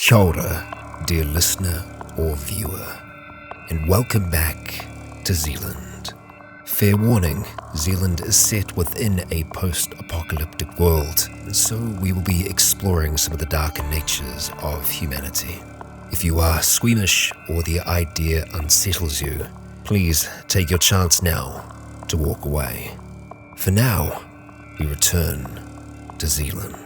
Kia ora, dear listener or viewer, and welcome back to Zealand. Fair warning, Zealand is set within a post-apocalyptic world, and so we will be exploring some of the darker natures of humanity. If you are squeamish or the idea unsettles you, please take your chance now to walk away. For now, we return to Zealand.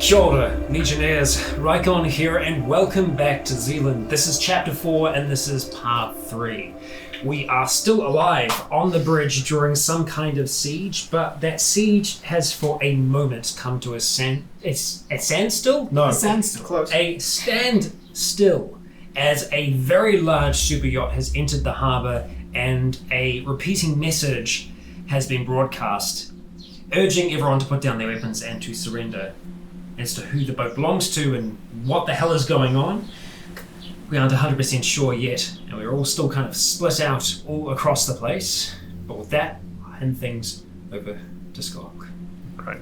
Kia ora, Legionnaires, Rycon here, and welcome back to Zealand. This is Chapter 4, and this is Part 3. We are still alive on the bridge during some kind of siege, but that siege has for a moment come to a standstill? No. A standstill. Close. A standstill, as a very large super yacht has entered the harbour and a repeating message has been broadcast, urging everyone to put down their weapons and to surrender. As to who the boat belongs to and what the hell is going on, we aren't 100% sure yet, and we're all still kind of split out all across the place. But with that, I'll hand things over to Scott. Right.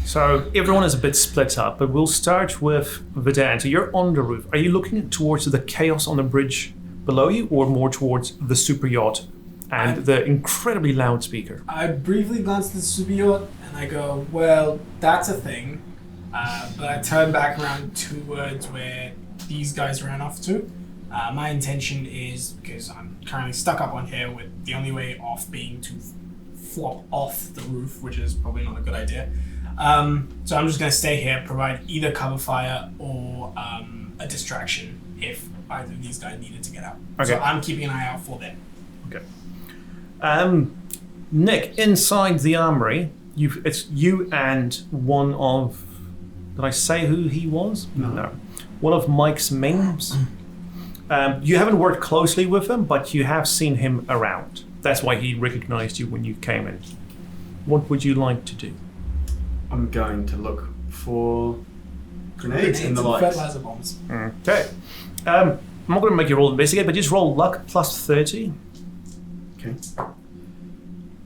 So everyone is a bit split up, but we'll start with Vidan. So you're on the roof. Are you looking towards the chaos on the bridge below you, or more towards the super yacht and the incredibly loud speaker? I briefly glance at the super yacht and I go, well, that's a thing. But I turn back around towards where these guys ran off to. My intention is, because I'm currently stuck up on here with the only way off being to flop off the roof, which is probably not a good idea. So I'm just going to stay here, provide either cover fire or a distraction if either of these guys needed to get out. Okay. So I'm keeping an eye out for them. Okay. Nick, inside the armory, it's you and one of... Did I say who he was? No. One of Mike's mains. You haven't worked closely with him, but you have seen him around. That's why he recognized you when you came in. What would you like to do? I'm going to look for grenades in the lights. Fertilizer bombs. Okay. I'm not going to make you roll investigate, but just roll luck plus 30. Okay.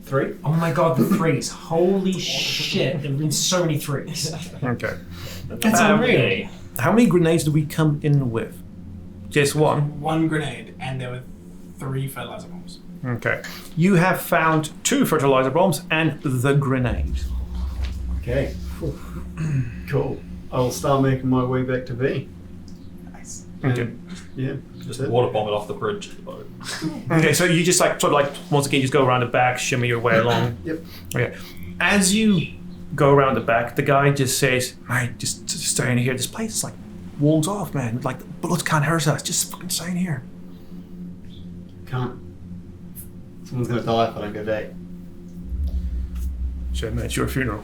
3. Oh my god, the threes. Holy shit, there have been so many threes. Okay. That's unreal. How many grenades do we come in with? Just one? One grenade, and there were 3 fertilizer bombs. Okay. You have found 2 fertilizer bombs and the grenade. Okay. Cool. I'll start making my way back to V. Nice. Okay. Yeah. Just water bomb it off the bridge to the boat. Okay, so you just once again, just go around the back, shimmy your way along. Yep. Okay. As you go around the back, the guy just says, "Mate, just stay in here. This place is like walls off, man. Like the bullets can't hurt us. Just fucking stay in here." Can't. Someone's gonna die if I don't go back. Shit, man, it's your funeral.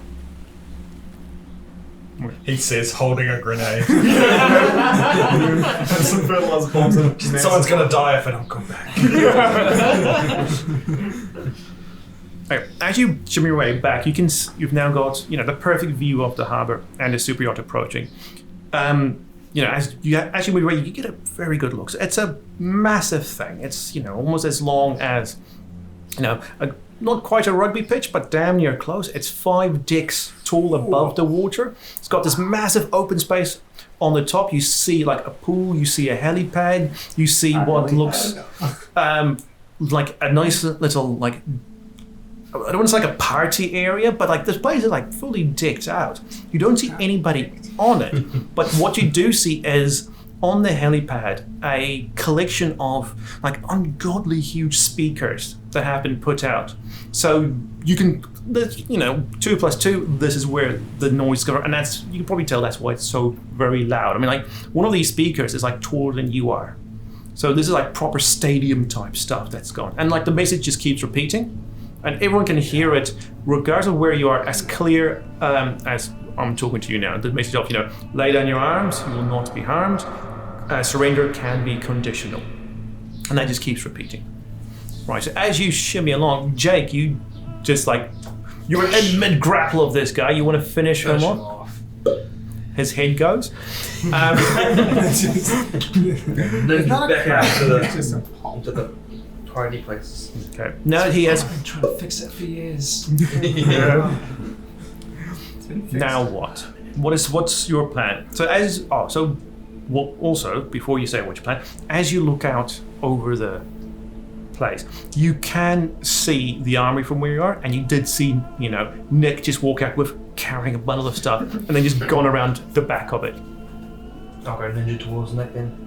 He says, holding a grenade. And some fertilizer bombs in it. Someone's gonna die if I don't come back. Okay, as you shimmy your way back, you've now got the perfect view of the harbour and the super yacht approaching. As you move away, you get a very good look. So it's a massive thing. It's almost as long as not quite a rugby pitch, but damn near close. It's 5 decks tall above the water. It's got this massive open space on the top. You see like a pool. You see a helipad. You see what looks like a nice little I don't want to say like a party area, but like this place is like fully decked out. You don't see anybody on it, but what you do see is on the helipad a collection of like ungodly huge speakers that have been put out. So you can 2 plus 2, this is where the noise goes, and that's, you can probably tell that's why it's so very loud. I mean, like, one of these speakers is like taller than you are. So this is like proper stadium type stuff that's going. And like the message just keeps repeating, and everyone can hear it regardless of where you are, as clear as I'm talking to you now. The message of, lay down your arms, you will not be harmed. Surrender can be conditional. And that just keeps repeating. Right, so as you shimmy along, Jake, you just like, you're in mid-grapple of this guy, you want to finish him off? His head goes. Then back out to the party place. Okay. Now that he has... I've been trying to fix it for years. Now what? What's your plan? So also, before you say what your plan, as you look out over the place, you can see the armory from where you are, and you did see, Nick just walk out with carrying a bundle of stuff, and then just gone around the back of it. I'll go ninja towards Nick then.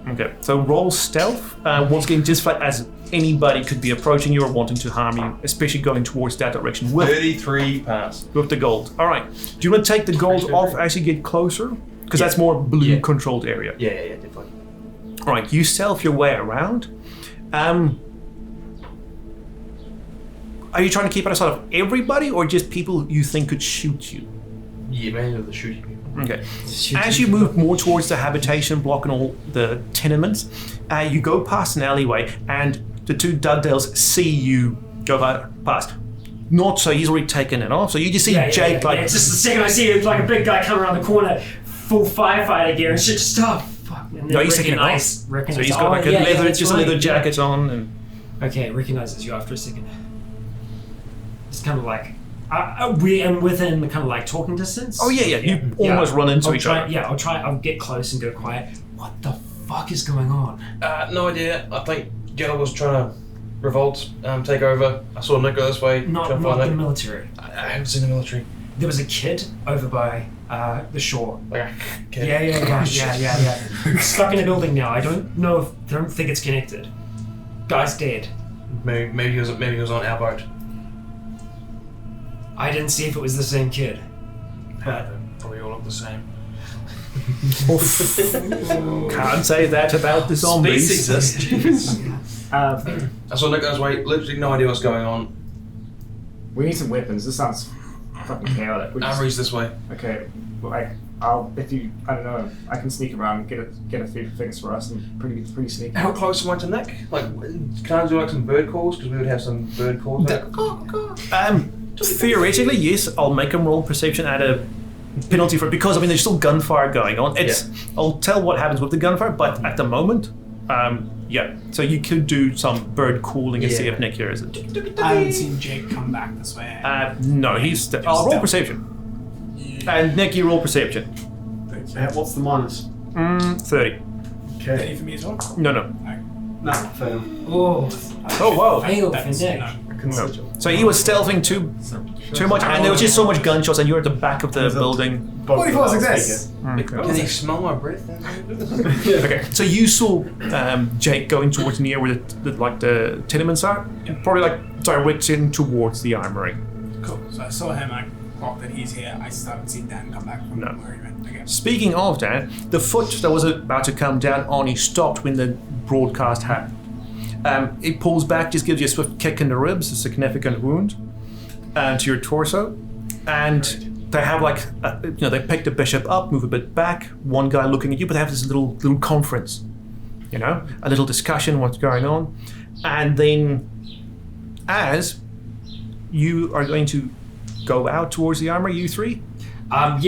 Okay, so roll stealth. Once again, just like as anybody could be approaching you or wanting to harm you, especially going towards that direction. 33 pass. With the gold. All right. Do you want to take the gold off as you get closer? Because that's more blue-controlled area. Yeah, definitely. All right, you stealth your way around. Are you trying to keep it outside of everybody, or just people you think could shoot you? Yeah, mainly the shooting people. Okay. As you move more towards the habitation block and all the tenements, you go past an alleyway, and the 2 Dugdales see you go past. Not so he's already taken it off, so you just see Jake like... It's just the second I see it, like a big guy come around the corner, full firefighter gear and shit, just fuck. And no, he's taking it off. So he's got like a leather jacket on. And okay, recognizes you after a second. It's kind of like... we're within kind of like talking distance. Oh yeah. You almost run into each other. Yeah, I'll get close and go quiet. What the fuck is going on? No idea. I think Gil was trying to revolt, take over. I saw Nick go this way. Not the military. I haven't seen the military. There was a kid over by the shore. Like a kid. Yeah. Stuck in a building now. I don't think it's connected. Guy's dead. Maybe he was on our boat. I didn't see if it was the same kid. But Probably all look the same. Can't say that about the zombies. I saw Nick go this way. Literally no idea what's going on. We need some weapons. This sounds fucking chaotic. Armory's this way. Okay, I don't know, I can sneak around and get a few things for us. I'm pretty sneaky. How close am I to Nick? Like, can I do like some bird calls? Because we would have some bird calls. Theoretically, yes. I'll make him roll perception at a penalty for it, because there's still gunfire going on. I'll tell what happens with the gunfire, but at the moment, So you could do some bird calling and see if Nick hears it. I haven't seen Jake come back this way. No, he's. I'll roll perception. And Nick, you roll perception. What's the minus? 30. Okay. Any for me as well? No. No, fail. oh wow. fail for That's Nick. No. So he was stealthing too much, and there was just so much gunshots, and you're at the back of the building. 44 success. Can he smell my breath? Okay, so you saw Jake going towards near where the tenements are, probably like directing towards the armory. Cool. So I saw him, I clocked that he's here. I still haven't seen Dan come back from No. where he went. Okay. Speaking of Dan, the foot that was about to come down on you stopped when the broadcast happened. It pulls back, just gives you a swift kick in the ribs, a significant wound to your torso, and they have they pick the bishop up, move a bit back, one guy looking at you, but they have this little conference, a little discussion, what's going on, and then as you are going to go out towards the armor, you three?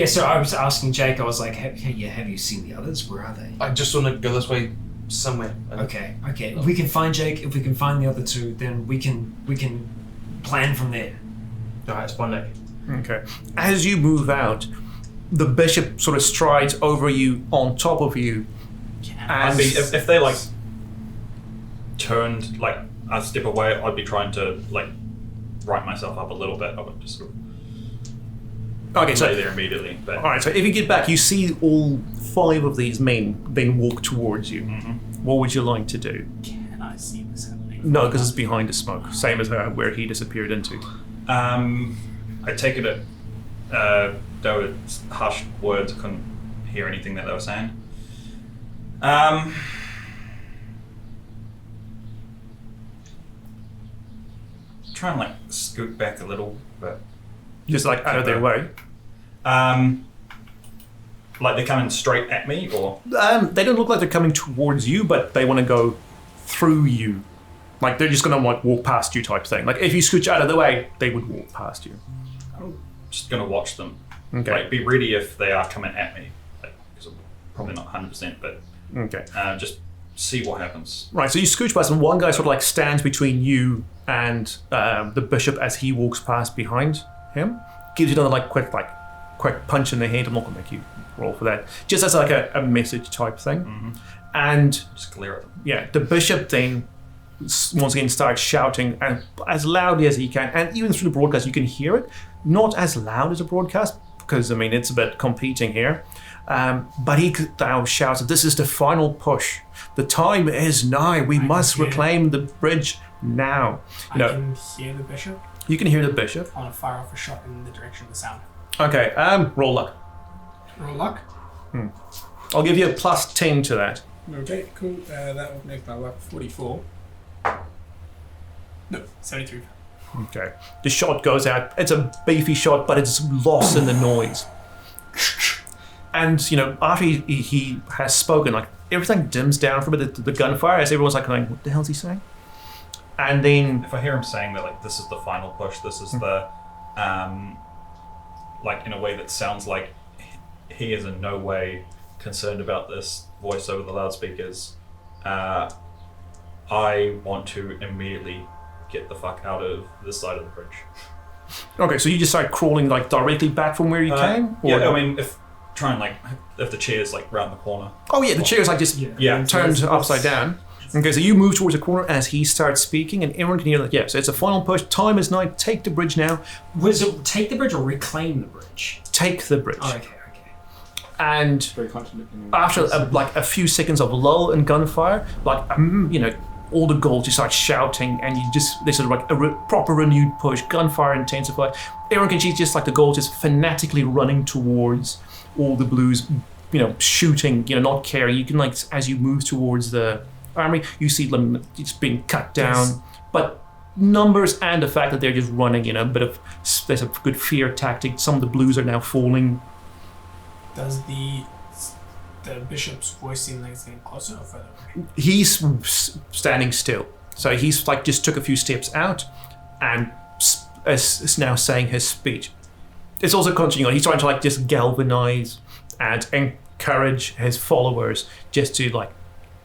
So I was asking Jake, I was like, have you seen the others? Where are they? I just want to go this way somewhere. Okay. If we can find Jake, if we can find the other two, then we can plan from there. Alright, it's fine, Nick. Okay. As you move out, the bishop sort of strides over you, on top of you. I'd be, if they turned a step away, I'd be trying to right myself up a little bit. I would just sort of lay there immediately. But. All right. So if you get back, you see all 5 of these men then walk towards you. Mm-hmm. What would you like to do? Can I see this happening? No, because it's behind the smoke. Same as where he disappeared into. I take it there were hushed words. I couldn't hear anything that they were saying. Try and like scoot back a little bit. Just like out of their way. Like they're coming straight at me, or They don't look like they're coming towards you, but they want to go through you. Like they're just gonna like walk past you type thing. Like if you scooch out of the way, they would walk past you. I'm just gonna watch them. Okay. Like be ready if they are coming at me. Like, 'cause I'm probably not 100%, but Okay. just see what happens. Right, so you scooch past and one guy sort of like stands between you and the bishop as he walks past behind him. Gives you another like quick punch in the head. I'm not gonna make you roll for that. Just as like a message type thing. Mm-hmm. And Just glare at them. yeah, the bishop then once again starts shouting and as loudly as he can, and even through the broadcast you can hear it. Not as loud as a broadcast because I mean it's a bit competing here. But he now shouts, "This is the final push. The time is nigh. We must reclaim the bridge now." I can hear the bishop. You can hear the bishop. I want to fire off a shot in the direction of the sound. Okay, roll luck. Roll luck. I'll give you a +10 to that. Okay, cool. That would make my luck 44. No, 73. Okay. The shot goes out. It's a beefy shot, but it's lost in the noise. And, you know, after he has spoken, like, everything dims down for a bit, the gunfire, as everyone's like going, what the hell's he saying? And then... If I hear him saying that, like, this is the final push, this is the, like, in a way that sounds like he is in no way concerned about this voice over the loudspeakers, I want to immediately get the fuck out of this side of the bridge. Okay, so you just start crawling, like, directly back from where you came? Or Yeah, I mean, if the chair's, like, round the corner. Oh, yeah, the chair's, like, just turned upside down. Okay, so you move towards the corner as he starts speaking, and everyone can hear that, yeah, so it's a final push, time is nigh, take the bridge now. Was it take the bridge or reclaim the bridge? Take the bridge. Oh, okay. And Very contradicting. after a few seconds of lull and gunfire, like, you know, all the goals just start shouting, and they sort of like a proper renewed push, gunfire intensified. Everyone can see just like the goals just fanatically running towards all the blues, you know, shooting, you know, not caring. You can like, as you move towards the army, you see them just being cut down. Yes. But numbers and the fact that they're just running, you know, there's a good fear tactic. Some of the blues are now falling. Does the bishop's voice seem like it's getting closer or further away? He's standing still. So he's like just took a few steps out and is now saying his speech. It's also continuing on. He's trying to like just galvanize and encourage his followers just to like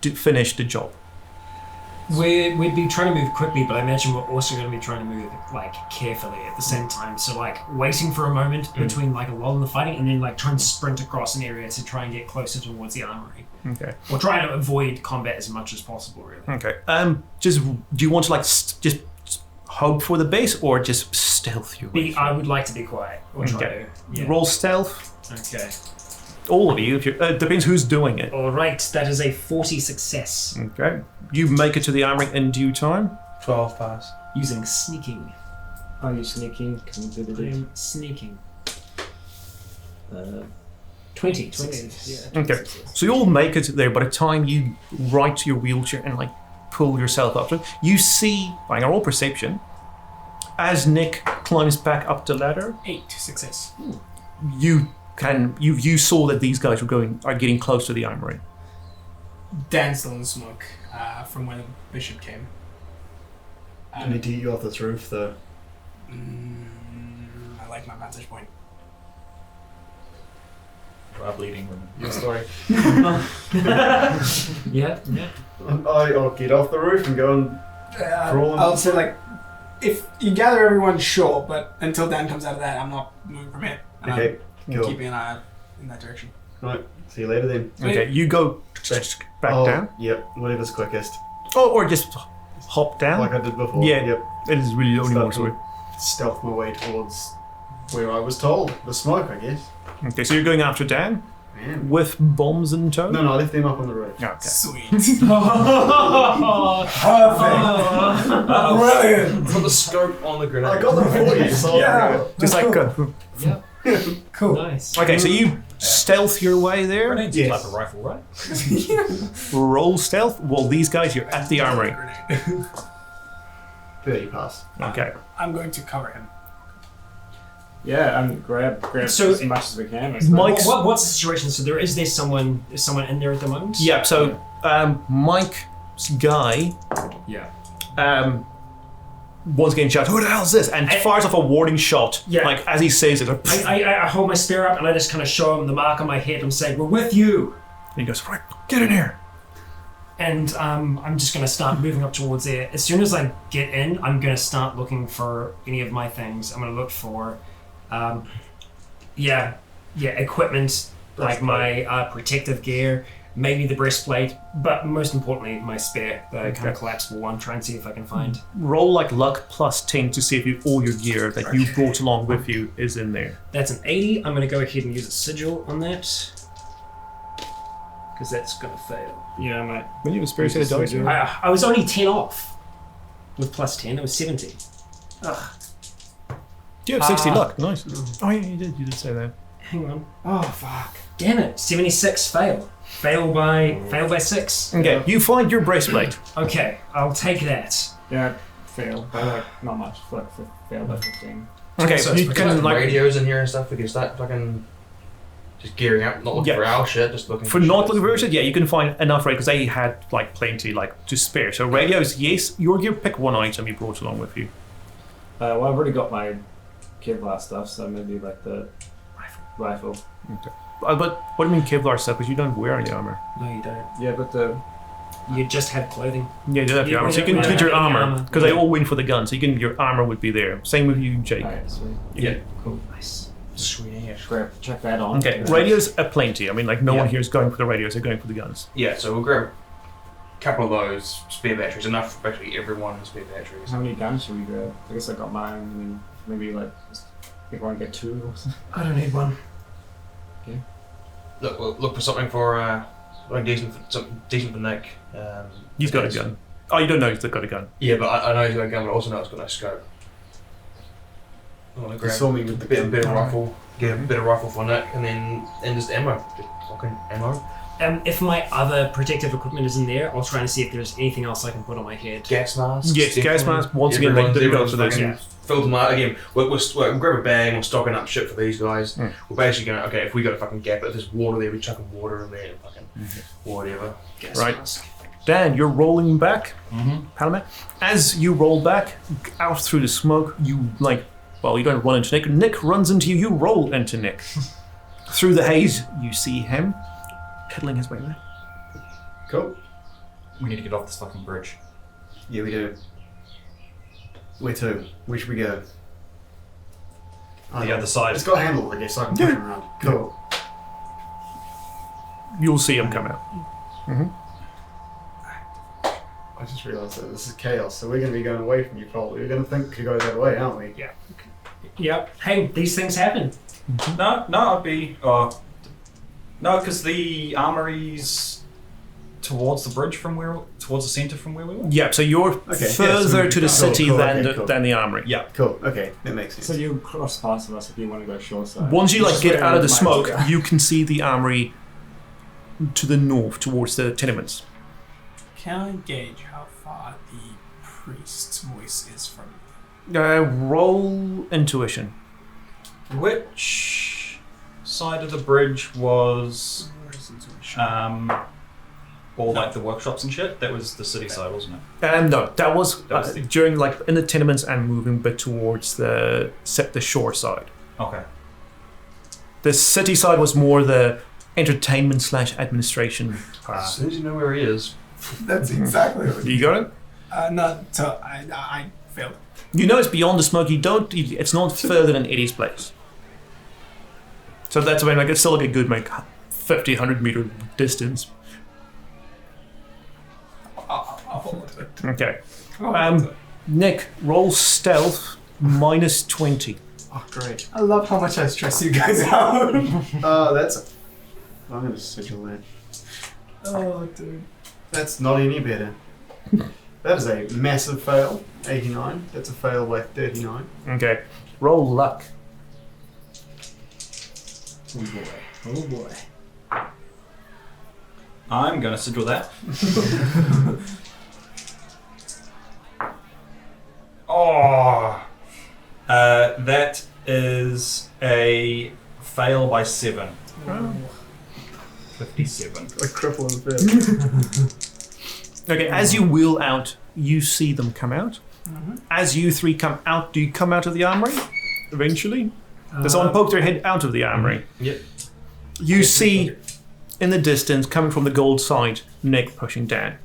finish the job. We'd be trying to move quickly, but I imagine we're also going to be trying to move like carefully at the same time. So like waiting for a moment between like a lull in the fighting, and then like try and sprint across an area to try and get closer towards the armory. Okay. Or trying to avoid combat as much as possible, really. Okay. Just do you want to like just hope for the base or just stealth your way? I would like to be quiet. Or try to. Yeah. Roll stealth. Okay. All of you. Depends who's doing it. All right. That is a 40 success. Okay. You make it to the armory in due time. 12 pass. Using sneaking. Are you sneaking? I'm sneaking. 20 success. Yeah. Okay. So you all make it there. By the time you right to your wheelchair and like pull yourself up, you see, by our all perception, as Nick climbs back up the ladder. 8 success. You saw that these guys are getting close to the armory. Dan's still in smoke from where the bishop came. I need to get you off this roof, though. I like my vantage point. Dry bleeding women. Your story. Yeah. I'll get off the roof and go and crawl. I'll say like, if you gather everyone, sure, but until Dan comes out of that, I'm not moving from here. Okay, cool. Keeping an eye out in that direction. Right, see you later then. Okay, you go back down. Yep, whatever's quickest. Or just hop down. Like I did before. Yeah, yep. It is really the only Start more story. Stealth my way towards where I was told. The smoke, I guess. Okay, so you're going after Dan? Man. with bombs in tow? No, I left them up on the roof. Okay. Sweet. Oh, Perfect. Brilliant. Put the scope on the grenade. I got them for you, so Yeah. Just like yep. Cool. Nice. okay, so you stealth your way there. Grenades Yes. like a rifle, right? Roll stealth. Well, these guys, you're at the armory. 30 pass. Okay. I'm going to cover him. Yeah, and grab So- as much as we can. I suppose. Mike's. What's the situation? So is there someone in there at the moment? Yeah. So Mike's guy Yeah. was getting shot. Who the hell is this? And fires off a warning shot. Yeah. Like as he says it. I hold my spear up and I just kind of show him the mark on my head and say, "We're with you." And he goes, right, get in here. And I'm just going to start moving up towards there. As soon as I get in, I'm going to start looking for any of my things. I'm going to look for, equipment, like my protective gear, maybe the breastplate, but most importantly, my spear, the kind of collapsible one. Try and see if I can find. Roll like luck plus 10 to see if all your gear that you brought along with you is in there. That's an 80. I'm going to go ahead and use a sigil on that. Because that's going to fail. Yeah, mate. When you have a spirit set of dice, I was only 10 off. With plus 10, it was 70. Ugh. you have 60 Ah. luck. Nice. Oh yeah, you did say that. Hang on. Oh, fuck. Damn it. 76 fail. Fail by 6. Okay, you find your breastplate. Okay, I'll take that. Yeah, fail. By like, not much. Fail by 15. Okay, So you it's can like radios in here and stuff. We can start fucking just gearing up, not looking Yeah. for our shit, just looking for not looking for shit. Yeah, you can find enough because they had like plenty like to spare. So radios, yes. Your gear, pick one item you brought along with you. Well, I've already got my Kevlar stuff, so maybe like the rifle. But what do you mean Kevlar stuff? Because you don't wear any armor. No, you don't. Yeah, but the You just have clothing. Yeah, you don't have You your armor. So you can don't get your have any armor armor. because they all win for the gun. So you can your armor would be there. Same with you, Jake. alright, sweet. Yeah. Cool. Nice. Sweet ass. Grab, check that on. Okay, Yeah. radios are plenty. I mean, like no Yeah. one here is going for the radios. They're going for the guns. Yeah, so we'll grab a couple of those spare batteries. Enough for basically everyone has spare batteries. How many guns should we grab? I guess I got mine, and then maybe like just everyone get 2 or something. I don't need one. Look, we'll look for something for something decent for Nick. He's got a because- gun. Oh, you don't know he's got a gun. Yeah, but I know he's got a gun, but I also know it's got no scope. I want to You grab saw me with the gun. bit of rifle, get a bit of rifle for Nick, and just ammo, just fucking ammo. If my other protective equipment is in there, I'll try and see if there's anything else I can put on my head. Gas masks. Yes, gas definitely. masks. Once again, like Everyone's for this. fucking filled them out again. We'll grab a bag and we're stocking up shit for these guys. Mm. We're basically going, okay, if we got a fucking gap, if there's water there, we're chucking water in there and fucking whatever. Gas Right. mask. Dan, you're rolling back. Mm-hmm. Palmet. As you roll back out through the smoke, you you don't run into Nick. Nick runs into you. You roll into Nick. Through the haze, you see him pedaling his way there. Cool. We need to get off this fucking bridge. Yeah, we do. Where to? Where should we go? The other side. It's got a handle, I guess, so I can push him around. Cool. You'll see him come out. I just realised that this is chaos, so we're going to be going away from you probably. We're going to think to go that way, aren't we? Yeah. Yep. Hey, these things happen. No, I'd be. No, because the armory's towards the bridge towards the centre from where we were. Yeah, so you're Okay, yeah, further so to the cool, city cool, than, okay, cool. than the armory. Yeah. Cool, okay, that makes sense. So you cross paths with us if you want to go shore side. Once you Which like is get where out of the mine smoke, go. you can see the armory to the north towards the tenements. Can I gauge how far the priest's voice is from me? Roll intuition. Which side of the bridge was all like the workshops and shit? That was the city side, wasn't it? No, that was That was during like in the tenements and moving a bit towards the shore side. Okay. The city side was more the entertainment / administration As part. soon as you know where he is. That's exactly what You got it? No, so I failed. You know it's beyond the smoke. It's not further than Eddie's place. So that's when it's still like a good 50, 100 meter distance. I'll hold it. Okay. I'll hold it. Nick, roll stealth -20. Oh, great. I love how much I stress you guys out. That's a I'm going to sigil that. Oh, dude. That's not any better. That is a massive fail. 89. That's a fail by 39. Okay. Roll luck. Oh boy. Oh boy. I'm going to sigil that. Oh, that is a fail by 7. 57. A cripple in the bit. Okay, as you wheel out, you see them come out. As you three come out, do you come out of the armory? Eventually? Does someone poke their head out of the armory? Yep. You see, in the distance, coming from the gold side, Nick pushing Dan.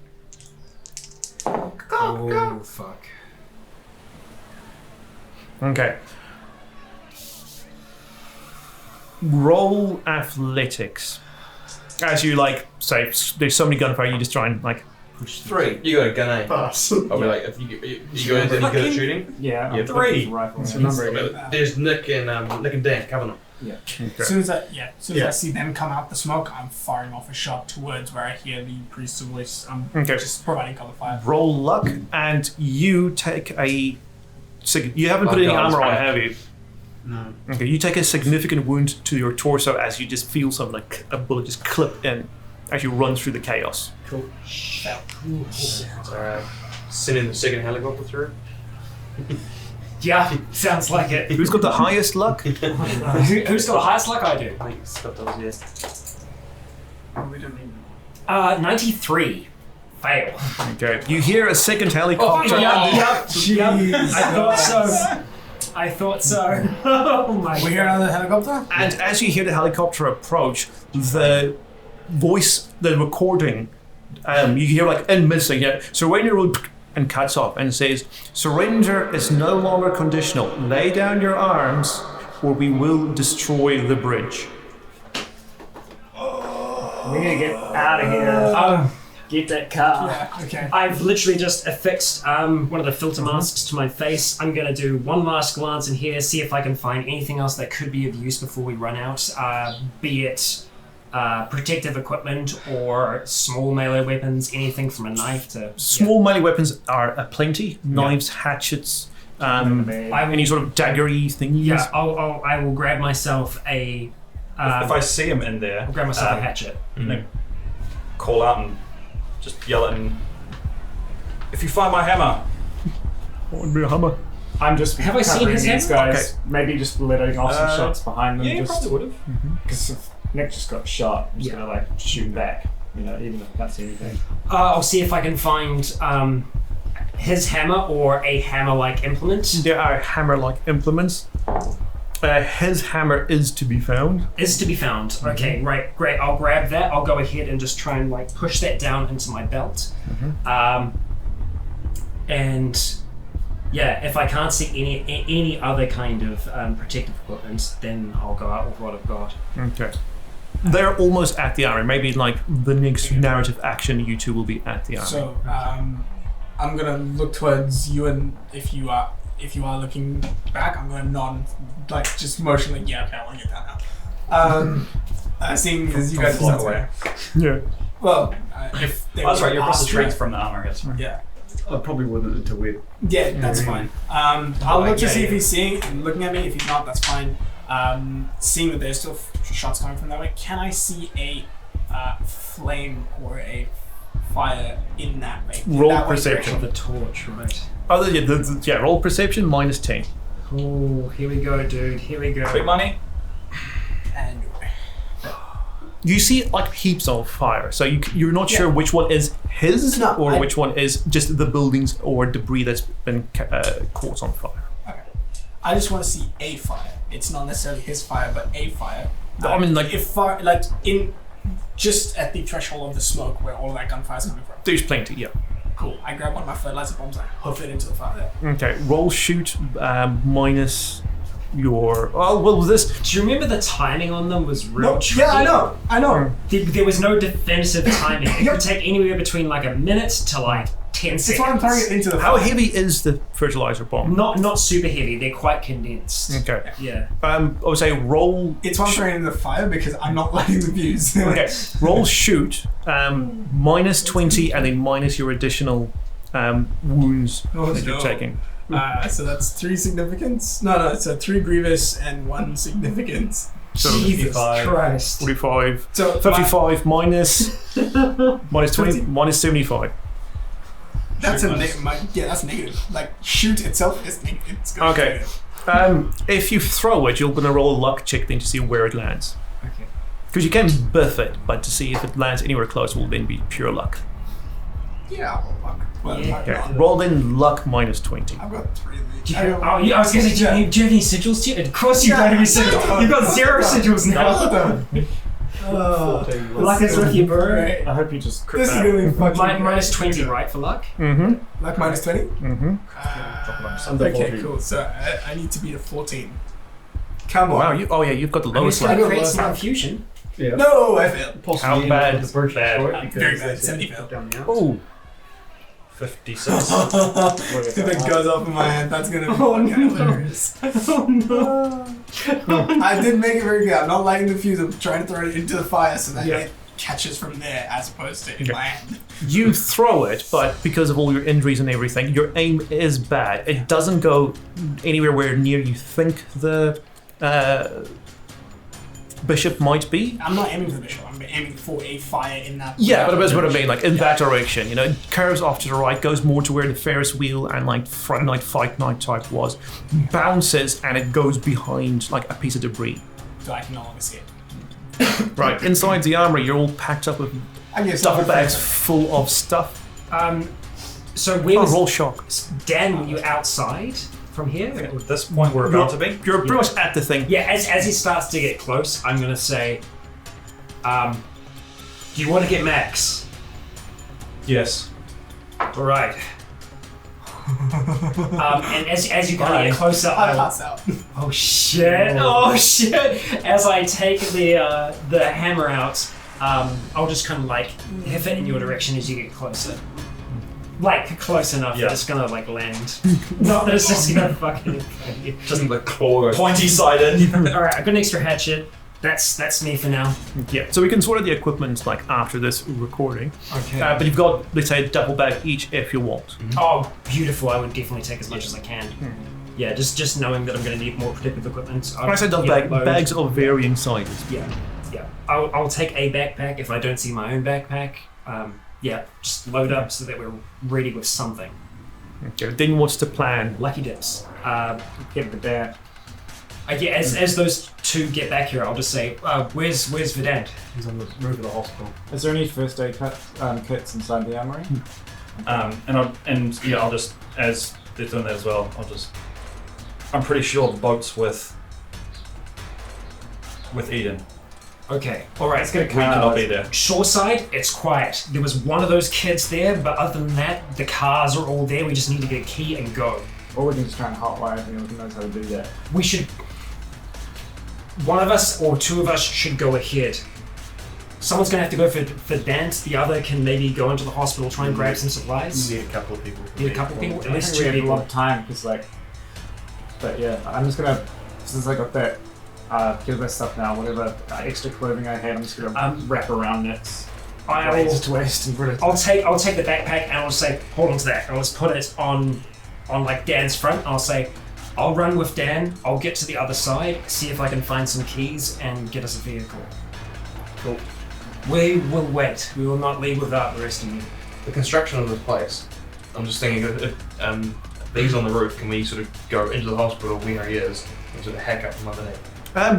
Oh, fuck. Okay. Roll athletics. As you, like, say, there's so many gunfire, you just try and, like, push through. 3. You got a gun, eh? Pass. I'll be like, if you go into any good at shooting. Yeah, Yeah, 3. Rifle. It's a number again. There's Nick and Dan covering them. As soon as I see them come out the smoke, I'm firing off a shot towards where I hear the priest's voice. I'm Okay. just providing cover fire. Roll luck, and you take a... You haven't put any God, armor on, it's have you? No. Okay, you take a significant wound to your torso as you just feel something like a bullet just clip in as you run through the chaos. Cool. Alright. Sending the second helicopter through. Yeah, sounds like it. Who's got the highest luck? Who's got the highest luck? I do. I think Scott does, yes. We don't need 93. Fail. Okay, you hear a second helicopter. Yep. I thought so. Oh my We hear god. another helicopter? And as you hear the helicopter approach, the voice, the recording, you hear like in missing, surrender will, and cuts off and says, surrender is no longer conditional. Lay down your arms or we will destroy the bridge. We need to get out of here. Get that car. Yeah, okay. I've literally just affixed one of the filter masks to my face. I'm going to do one last glance in here, see if I can find anything else that could be of use before we run out, be it protective equipment or small melee weapons, anything from a knife to... Small melee weapons are aplenty. Knives, hatchets, any sort of daggery thingies. Yeah, I will grab myself a... if I see him in there, I'll grab myself a hatchet. Call out and just yell at him. If you find my hammer, What would be a hammer? I'm just Have I seen covering his these hand? guys. Maybe just letting off some shots behind them. yeah, you just probably would have. because if Nick just got shot, I'm just Yeah. gonna like shoot back. You know, even if I can't see anything. I'll see if I can find his hammer or a hammer-like implement. There are hammer-like implements. His hammer is to be found. Is to be found. Okay, right, great. I'll grab that. I'll go ahead and just try and like push that down into my belt. And yeah, if I can't see any other kind of protective equipment, then I'll go out with what I've got. Okay. They're almost at the armory. Maybe like the next narrative action, you two will be at the armory. So, I'm gonna look towards you, and if you are looking back, I'm gonna nod, like just motion like, yeah, okay, I want to get that now. Seeing as you guys Fly are away. Yeah. well, if they Oh, that's right. You're across the past street from the armor. Yes. Yeah, I probably wouldn't until we're... yeah, that's fine. I'll look to yeah, see if yeah. he's seeing and looking at me. If he's not, that's fine. Seeing that there's still shots coming from that way, can I see a flame or a fire in that way? Roll that way perception. The torch, right? Oh, yeah, roll perception minus 10. Oh, here we go, dude. Here we go. Big money. And You see like heaps of fire, so you're not sure which one is his No, or I- which one is just the buildings or debris that's been caught on fire. okay, I just want to see a fire. It's not necessarily his fire, but a fire. I mean, like- if fire, like in just at the threshold of the smoke where all that gunfire is coming from. There's plenty, yeah. Cool. I grab one of my fertilizer bombs. I hoof it into the fire there. Okay, roll shoot minus your... Oh, well, this... Do you remember the timing on them was real tricky? Yeah, I know. There was no definitive timing. It could take anywhere between like a minute to like 10 seconds. That's why I'm throwing it into the How fire. heavy is the fertilizer bomb? Not super heavy. They're quite condensed. Okay. Yeah. I would say roll... It's why I'm throwing it into the fire because I'm not lighting the fuse. Okay, roll shoot, minus 20 and then minus your additional wounds that you're taking. So that's 3 significance? No, it's 3 grievous and 1 significance. So Jesus 55. Christ. 45, So 55 minus 20, minus 75. That's that's negative. Like shoot itself is negative. It's good. Okay. If you throw it, you're going to roll a luck check then to see where it lands. Okay. Because you can buff it, but to see if it lands anywhere close will then be pure luck. Yeah, I'll luck. Well, Yeah. luck, Okay. I'll- Roll in luck minus 20. I've got 3 of Do these. you, I was going to say, do you have any sigils to it? Of course you don't have any sigils. You've got 0 sigils now. Luck is with you, bro. Right. I hope you just crit This is that. gonna be fucking Minus 20, right, for luck? Mm-hmm. Luck minus 20? Mm-hmm. Under Okay, 14. cool. So I need to beat a 14. Come on. Wow, you've got the I'm just lowest going luck. to create some confusion. No, I failed. How bad? Very bad. 70 failed. Oh, 56. If it goes off in my head, that's gonna be fucking hilarious. Oh no. I did make it very clear. I'm not lighting the fuse. I'm trying to throw it into the fire so that Yeah. it catches from there as opposed to in Yeah. my hand. you throw it, but because of all your injuries and everything, your aim is bad. It doesn't go anywhere where near you think the bishop might be. I'm not aiming for the bishop. I'm aiming for a fire in that. Yeah, but that's what I mean, like in that direction. You know, it curves off to the right, goes more to where the Ferris wheel and like Friday Night Fight Night type was, bounces, and it goes behind like a piece of debris. So I can no longer see it. Right, inside the armory, you're all packed up with I guess duffel bags full of stuff. So where Oh, was roll shock. Dan? Were you outside from here? At this point, we're about to be. You're pretty much at the thing. Yeah, as he starts to get close, I'm going to say, do you want to get Max? Yes. All right. And as you kind of get closer, I pass out. oh shit! Oh shit! As I take the hammer out, I'll just kind of like hit it in your direction as you get closer. Like close enough that it's gonna like land. Not that it's just gonna fucking. Just the claw pointy sided. All right, I've got an extra hatchet. That's me for now. Yeah, so we can sort out the equipment like after this recording. Okay. But you've got, let's say, a double bag each if you want. Oh, beautiful! I would definitely take as much as I can. Yeah, just knowing that I'm going to need more protective equipment. When I say double bag, bags of varying sizes. Yeah. I'll take a backpack if I don't see my own backpack. Just load up so that we're ready with something. Okay, then what's the plan? Lucky dips. Get the dad. As those two get back here, I'll just say, where's Vedant? He's on the roof of the hospital. Is there any first aid kits inside the armory? I'll just, as they're doing that as well, I'm pretty sure the boat's with Eden. Okay, alright. We cannot be there. Shoreside, it's quiet. There was one of those kids there, but other than that, the cars are all there. We just need to get a key and go. Or we can just try and hotwire if anyone knows how to do that. We should... One of us or two of us should go ahead. Someone's going to have to go for dance. The other can maybe go into the hospital, try and grab some supplies. Need a couple of people. Need a couple people? At I least think we two have a people. lot of time because but yeah, I'm just gonna, since I got that get my stuff now, whatever extra clothing I had, I'm just gonna wrap around it. Waist to waist and put it. I'll take the backpack and I'll say, hold on to that. I'll just put it on like Dan's front. I'll say, I'll run with Dan. I'll get to the other side, see if I can find some keys and get us a vehicle. Cool. We will wait. We will not leave without the rest of you. The construction of this place, I'm just thinking if these on the roof, can we sort of go into the hospital where he is and sort of hack up from underneath?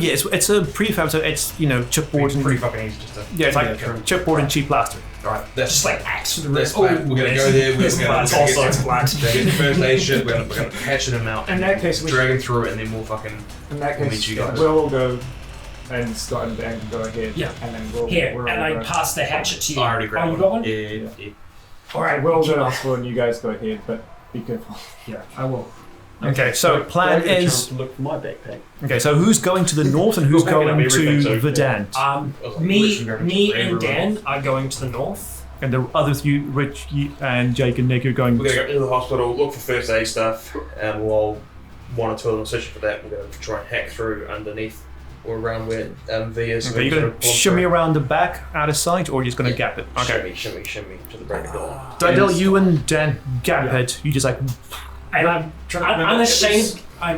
Yes, it's a prefab, so it's chipboard and Pretty fucking easy just to... yeah, it's like chipboard and cheap plaster. Alright, that's Just like axe to the that's wrist. fine. We're gonna go there, we're It's gonna black. get the first aid shit, we're gonna hatchet him out, In that case, we drag him through, and then we'll fucking... In that We'll case, meet you guys. we'll all go, and Scott and Dan can go ahead. Yeah. And then we'll Here, we're and all I go. pass the hatchet to you. I already grabbed you got one? Yeah. Alright, We'll all keep go to up. hospital and you guys go ahead, but be careful. Yeah, I will. Okay, so plan Can I get a chance is to look for my backpack. okay. So who's going to the north and who's We're picking up going to everything, so- Verdant? Me and Dan are going to the north. And the others, you, Rich, you, and Jake and Nick, are going. We're going to go into the hospital, look for first aid stuff, and while one or two of them are searching for that, we're going to try and hack through underneath or around where V is. Okay, you're going to shimmy around the back, out of sight, or you're just going to gap it? Okay. Shimmy to the break of dawn. Didel, you and Dan gap it. You just like. And I'm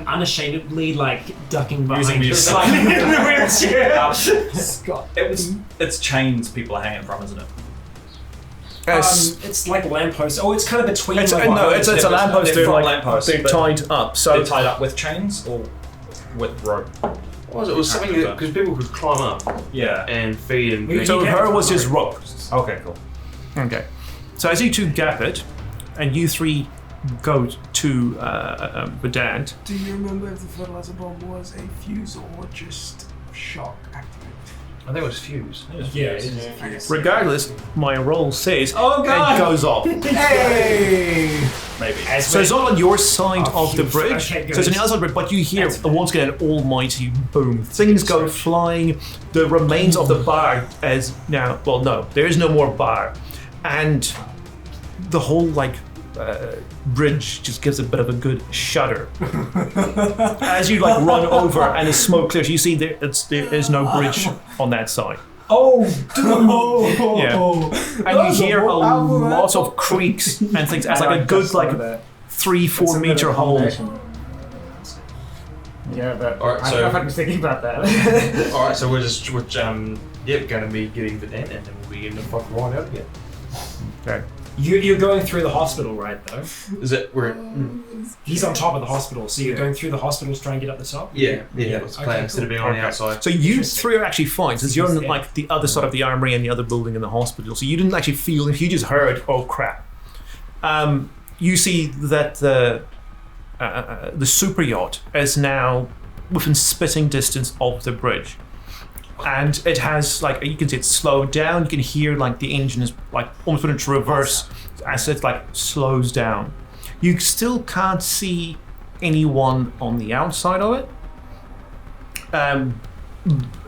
unashamedly like ducking behind Using this the- like in the wheelchair. Scott. It's chains people are hanging from, isn't it? It's like a lamppost. Oh, it's kind of between. It's, like, no, it's a lamppost. They're They're like lampposts, they're but tied up. So They're tied up with chains or with rope. What was it? It was something because people could climb up Yeah. and feed and drink. So her was just rope. Okay, cool. Okay. So as you two gap it, and you three go to Verdant. Do you remember if the fertilizer bomb was a fuse or just shock activated? I think it was fuse. Yeah, it is. Regardless, my roll says Oh, God. it goes off. Hey! Maybe. So it's not on your side of the phew. bridge. Okay, good. So it's on the other side of the bridge, but you hear once again an almighty boom. Things go flying. The remains of the bar as now. Well, no, there is no more bar, and the whole bridge just gives a bit of a good shudder as you run over and the smoke clears. You see there is no bridge on that side. Oh, dude. Yeah. And you hear a lot of creaks and things as a good 3-4 meter hole. Yeah, but Alright, I so- don't know if I'd be thinking about that. Alright, so we're going to be getting the dent and then we'll be getting the fucking right out again. Okay. You're going through the hospital, right? Though Is it? he's on top of the hospital, so you're going through the hospital to try and get up the top. Yeah, that was the plan Okay, instead of being on the outside. So you three are actually fine, since you're on the other side of the armory and the other building in the hospital. So you didn't actually feel it. You just heard, "Oh crap!" You see that the super yacht is now within spitting distance of the bridge, and it has you can see it's slowed down. You can hear the engine is almost put into reverse as it slows down. You still can't see anyone on the outside of it.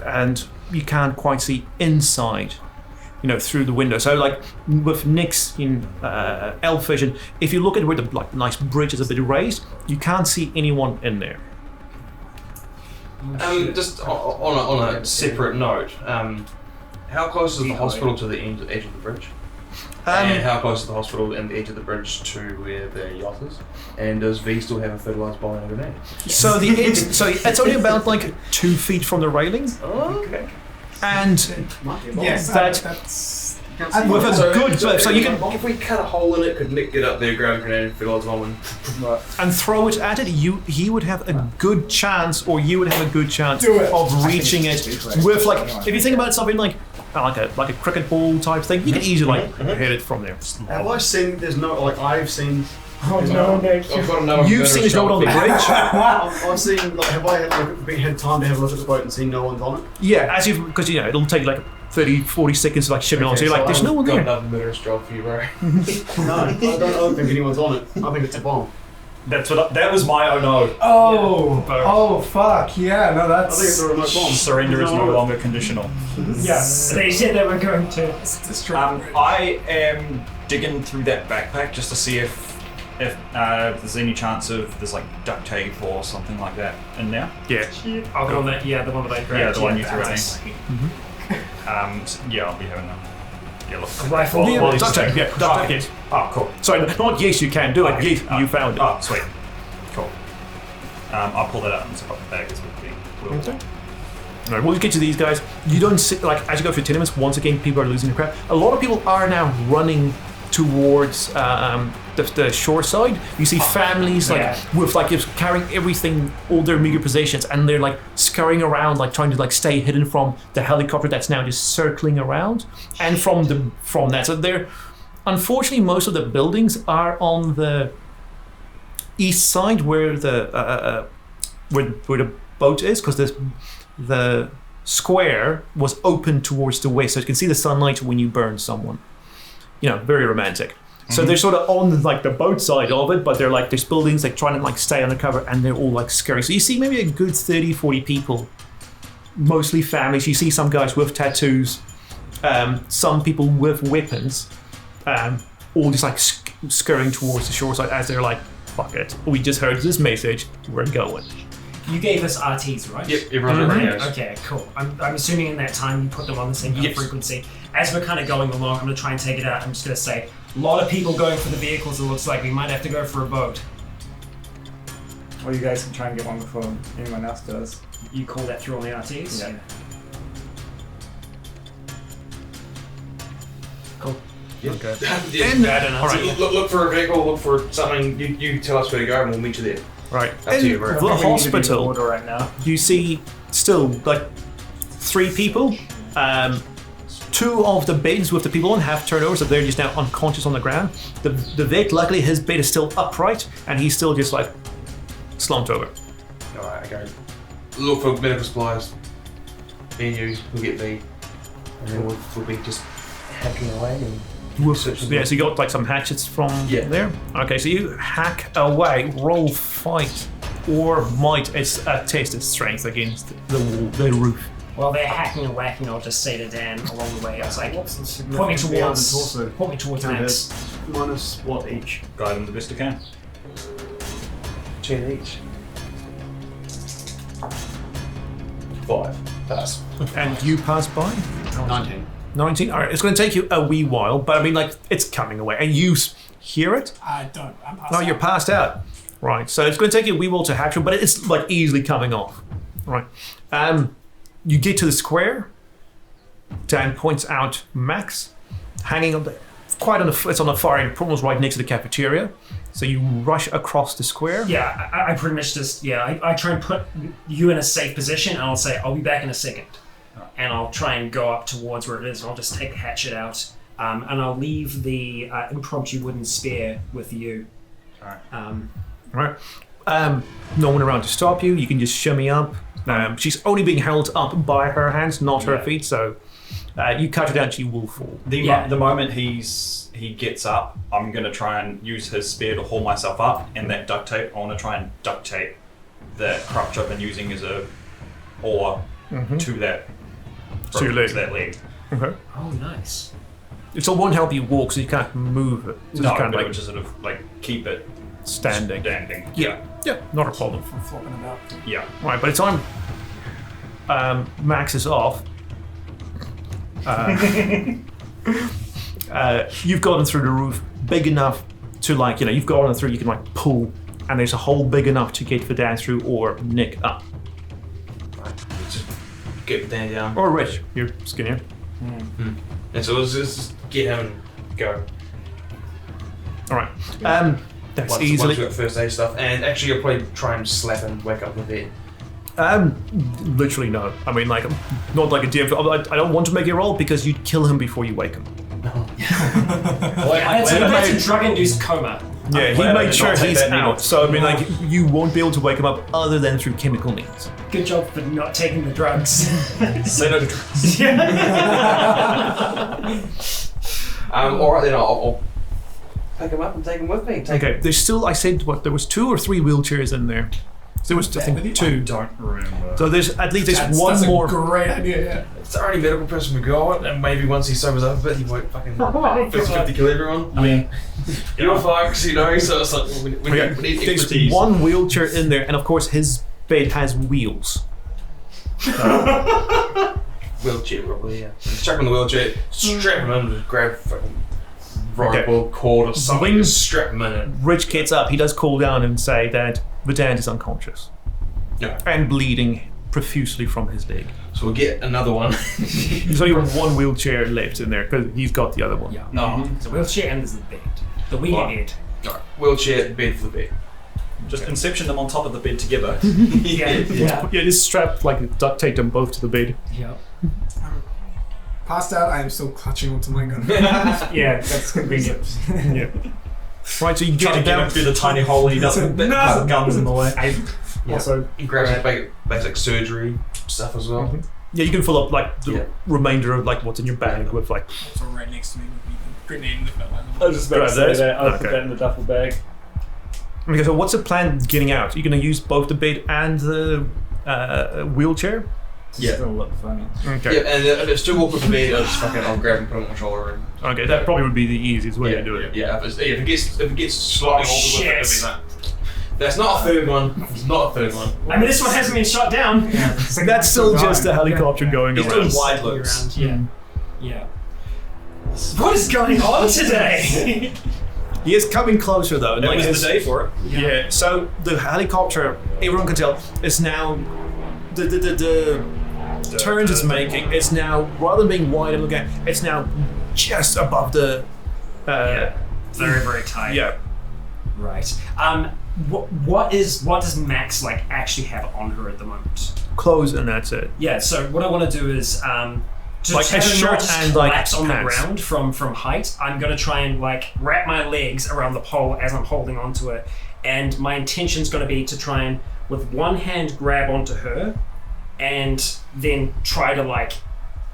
And you can't quite see inside, through the window. So, with Nick's elf vision, if you look at where the nice bridge is a bit raised, you can't see anyone in there. Just on a separate note, how close is the hospital to the edge of the bridge? And how close is the hospital and the edge of the bridge to where the yacht is? And does V still have a fertilized bomb and a grenade? So it's only about 2 feet from the railing, Okay. and Yes, that's with a good so you can If we cut a hole in it, could Nick get up there, grab a grenade, and fertilize bomb, and throw it at it. He would have a good chance, or you would have a good chance Do it. of reaching it with if you think about something like a cricket ball type thing, you can easily hit it from there. Have I seen? There's no I've seen. Oh no, Nick. I've got another. You've seen it go on the bridge. I've seen. Have I had time to have a look at the boat and seen no one's on it? Yeah, because it'll take 30, 40 seconds to shimmy on. So you're there's no one Got there. another murderous job for you, bro. No, I don't think anyone's on it. I think it's a bomb. That was my oh no. Oh fuck, yeah, no, I think it's that's... a remote bomb. Surrender is no longer conditional. Yeah, they said they were going to. I am digging through that backpack just to see if there's any chance of there's duct tape or something like that in there. Yeah. I'll go on that. Yeah, the one that I grabbed. Yeah, the one you threw at that's- Yeah, I'll be having a look. Rifle. Yeah, duct tape, yeah, duct tape, yes. Oh, cool. Sorry, not yes, you can do it. Yes, you found it. Oh, sweet. Cool. I'll pull that out and zip up the bag as we Okay. Alright, we'll get to these guys. You don't see, as you go through tenements, once again, people are losing their crap. A lot of people are now running towards the shore side. You see families with just carrying everything, all their meager possessions, and they're scurrying around, trying to stay hidden from the helicopter that's now just circling around, and from that. So they're unfortunately most of the buildings are on the east side where the where the boat is, because the square was open towards the west, so you can see the sunlight when you burn someone. Very romantic. So they're sort of on like the boat side of it, but they're like there's buildings like trying to like stay undercover, and they're all like scary. So you see maybe a good 30, 40 people, mostly families. You see some guys with tattoos, some people with weapons, all just like scurrying towards the shore side as they're like, fuck it, we just heard this message, we're going. You gave us RTs, right? Yep, everyone's got radios. Okay, cool. I'm assuming in that time you put them on the same kind of frequency. As we're kind of going along, I'm going to try and take it out. I'm just going to say, a lot of people going for the vehicles. It looks like we might have to go for a boat. Or you guys can try and get one before anyone else does. You call that through on the RTs? Yeah. Cool. Yep. Okay. All right. Look for a vehicle. Look for something. You tell us where to go, and we'll meet you there. Right. Up to you, bro. The hospital. Order right now. You see still like 3 people. 2 of the beds with the people on have turned over, so they're just now unconscious on the ground. The Vic, luckily, his bed is still upright, and he's still just like slumped over. All right, okay. Look for medical supplies. Me and you will get V, and then we'll be just hacking away and. Yeah, so you got like some hatchets from there. Okay, so you hack away. Roll fight or might. It's a test of strength against the wall, the roof. While they're hacking and whacking, I'll just say to Dan along the way, I was like, point me towards Max. Minus what each? Guide them the best I can. 10 each. 5. Pass. And you pass by? 19. 19? Alright, it's going to take you a wee while, but I mean, like, it's coming away. And you hear it? I don't. I'm passed No, out. you're passed out. Right, so it's going to take you a wee while to hatch, but it's like easily coming off. Right. You get to the square. Dan points out Max hanging on it's on the far end, almost right next to the cafeteria. So you rush across the square. Yeah, I pretty much just, I try and put you in a safe position, and I'll say, I'll be back in a second. And I'll try and go up towards where it is, and I'll just take the hatchet out, and I'll leave the impromptu wooden spear with you. Right. No one around to stop you. You can just shimmy up. She's only being held up by her hands, not her feet, so you cut her down, she will fall. The moment he gets up, I'm going to try and use his spear to haul myself up, and that duct tape, I want to try and duct tape the crutch I've been using as a oar to that To your leg. to that leg. Okay. Oh, nice. It still won't help you walk, so you can't move it. So No, just kind but of it would like just sort of like keep it standing. Yeah. Yeah, not a problem. I'm flopping about. Yeah. Right, by the time Max is off, you've gotten through the roof big enough to like, you've gotten through, you can like pull, and there's a hole big enough to get for Dan through or Nick up. Just get Dan down. Or Rich, you're skinnier. And so let's just get him and go. Alright. That's Once easily. we got first aid stuff. And actually, I'll probably try and slap him, wake up with it. Literally no. I mean, like, not like a DM. I don't want to make you roll because you'd kill him before you wake him. That's a drug-induced coma. Yeah, he made sure he's out. So, I mean, like, you won't be able to wake him up other than through chemical means. Good job for not taking the drugs. Say no to drugs. Alright then, I'll pick him up and take him with me. Okay, there's still, I said, there was 2 or 3 wheelchairs in there. So there was, I think, 2. Don't remember. So there's at least one That's more. a great idea, yeah. It's the only medical person we got, and maybe once he sobers up a bit, he won't fucking 50 kill everyone. I mean, you're folks, so it's like, we need There's expertise. one wheelchair in there, and of course his bed has wheels. Wheelchair, probably, yeah. Just chuck him in the wheelchair, strap him in, just grab fucking rope or cord or something, just strap him in. And Rich gets up, he does call down and say that Vedant is unconscious. Yeah. And bleeding profusely from his leg. So we'll get another one. There's only one wheelchair left in there, because he's got the other one. Yeah. There's a wheelchair and there's the bed. The wheelie bed. Alright, wheelchair, bed for the bed. Just inception them on top of the bed together. Yeah. Yeah, just strap, like, duct tape them both to the bed. Yeah. Passed out, I am still clutching onto my gun. Yeah, that's convenient. Yeah. Right, so you Trying get to it get him down. through the tiny hole and he doesn't put guns in the way. Yeah. Also, He grabs his basic surgery stuff as well. Yeah, you can fill up, like, the Yeah. remainder of, like, what's in your bag with, like, Also right next to me would be grenade in the fell. I was just about to Grab say that? that. I'll put Okay. that in the duffel bag. Okay, so what's the plan getting out? You're going to use both the bait and the wheelchair? Yeah. It's gonna look funny. Okay. Yeah, and if it's too awkward for me, I'll grab and put it on my shoulder. And, Okay, that probably would be the easiest way yeah, to do it. Yeah, if it gets slightly awkward with it, it'll be that. That's not a third one. It's not a third one. I mean, this one hasn't been shot down. That's still just a helicopter going He's around. doing wide loops. Yeah. Yeah. What is going on today? He is coming closer though. It was it's- the day for it. Yeah. So the helicopter, everyone can tell, is now the turns it's making. It's now, rather than being wide and looking at, it's now just above the. Yeah. Very, very tight. Yeah. Right. What does Max like actually have on her at the moment? Clothes and that's it. Yeah. So what I want to do is just Like a have her shirt not just and, like, collapse on the pants. ground from height. I'm gonna try and like wrap my legs around the pole as I'm holding onto it, and my intention's gonna be to try and with one hand grab onto her, and then try to like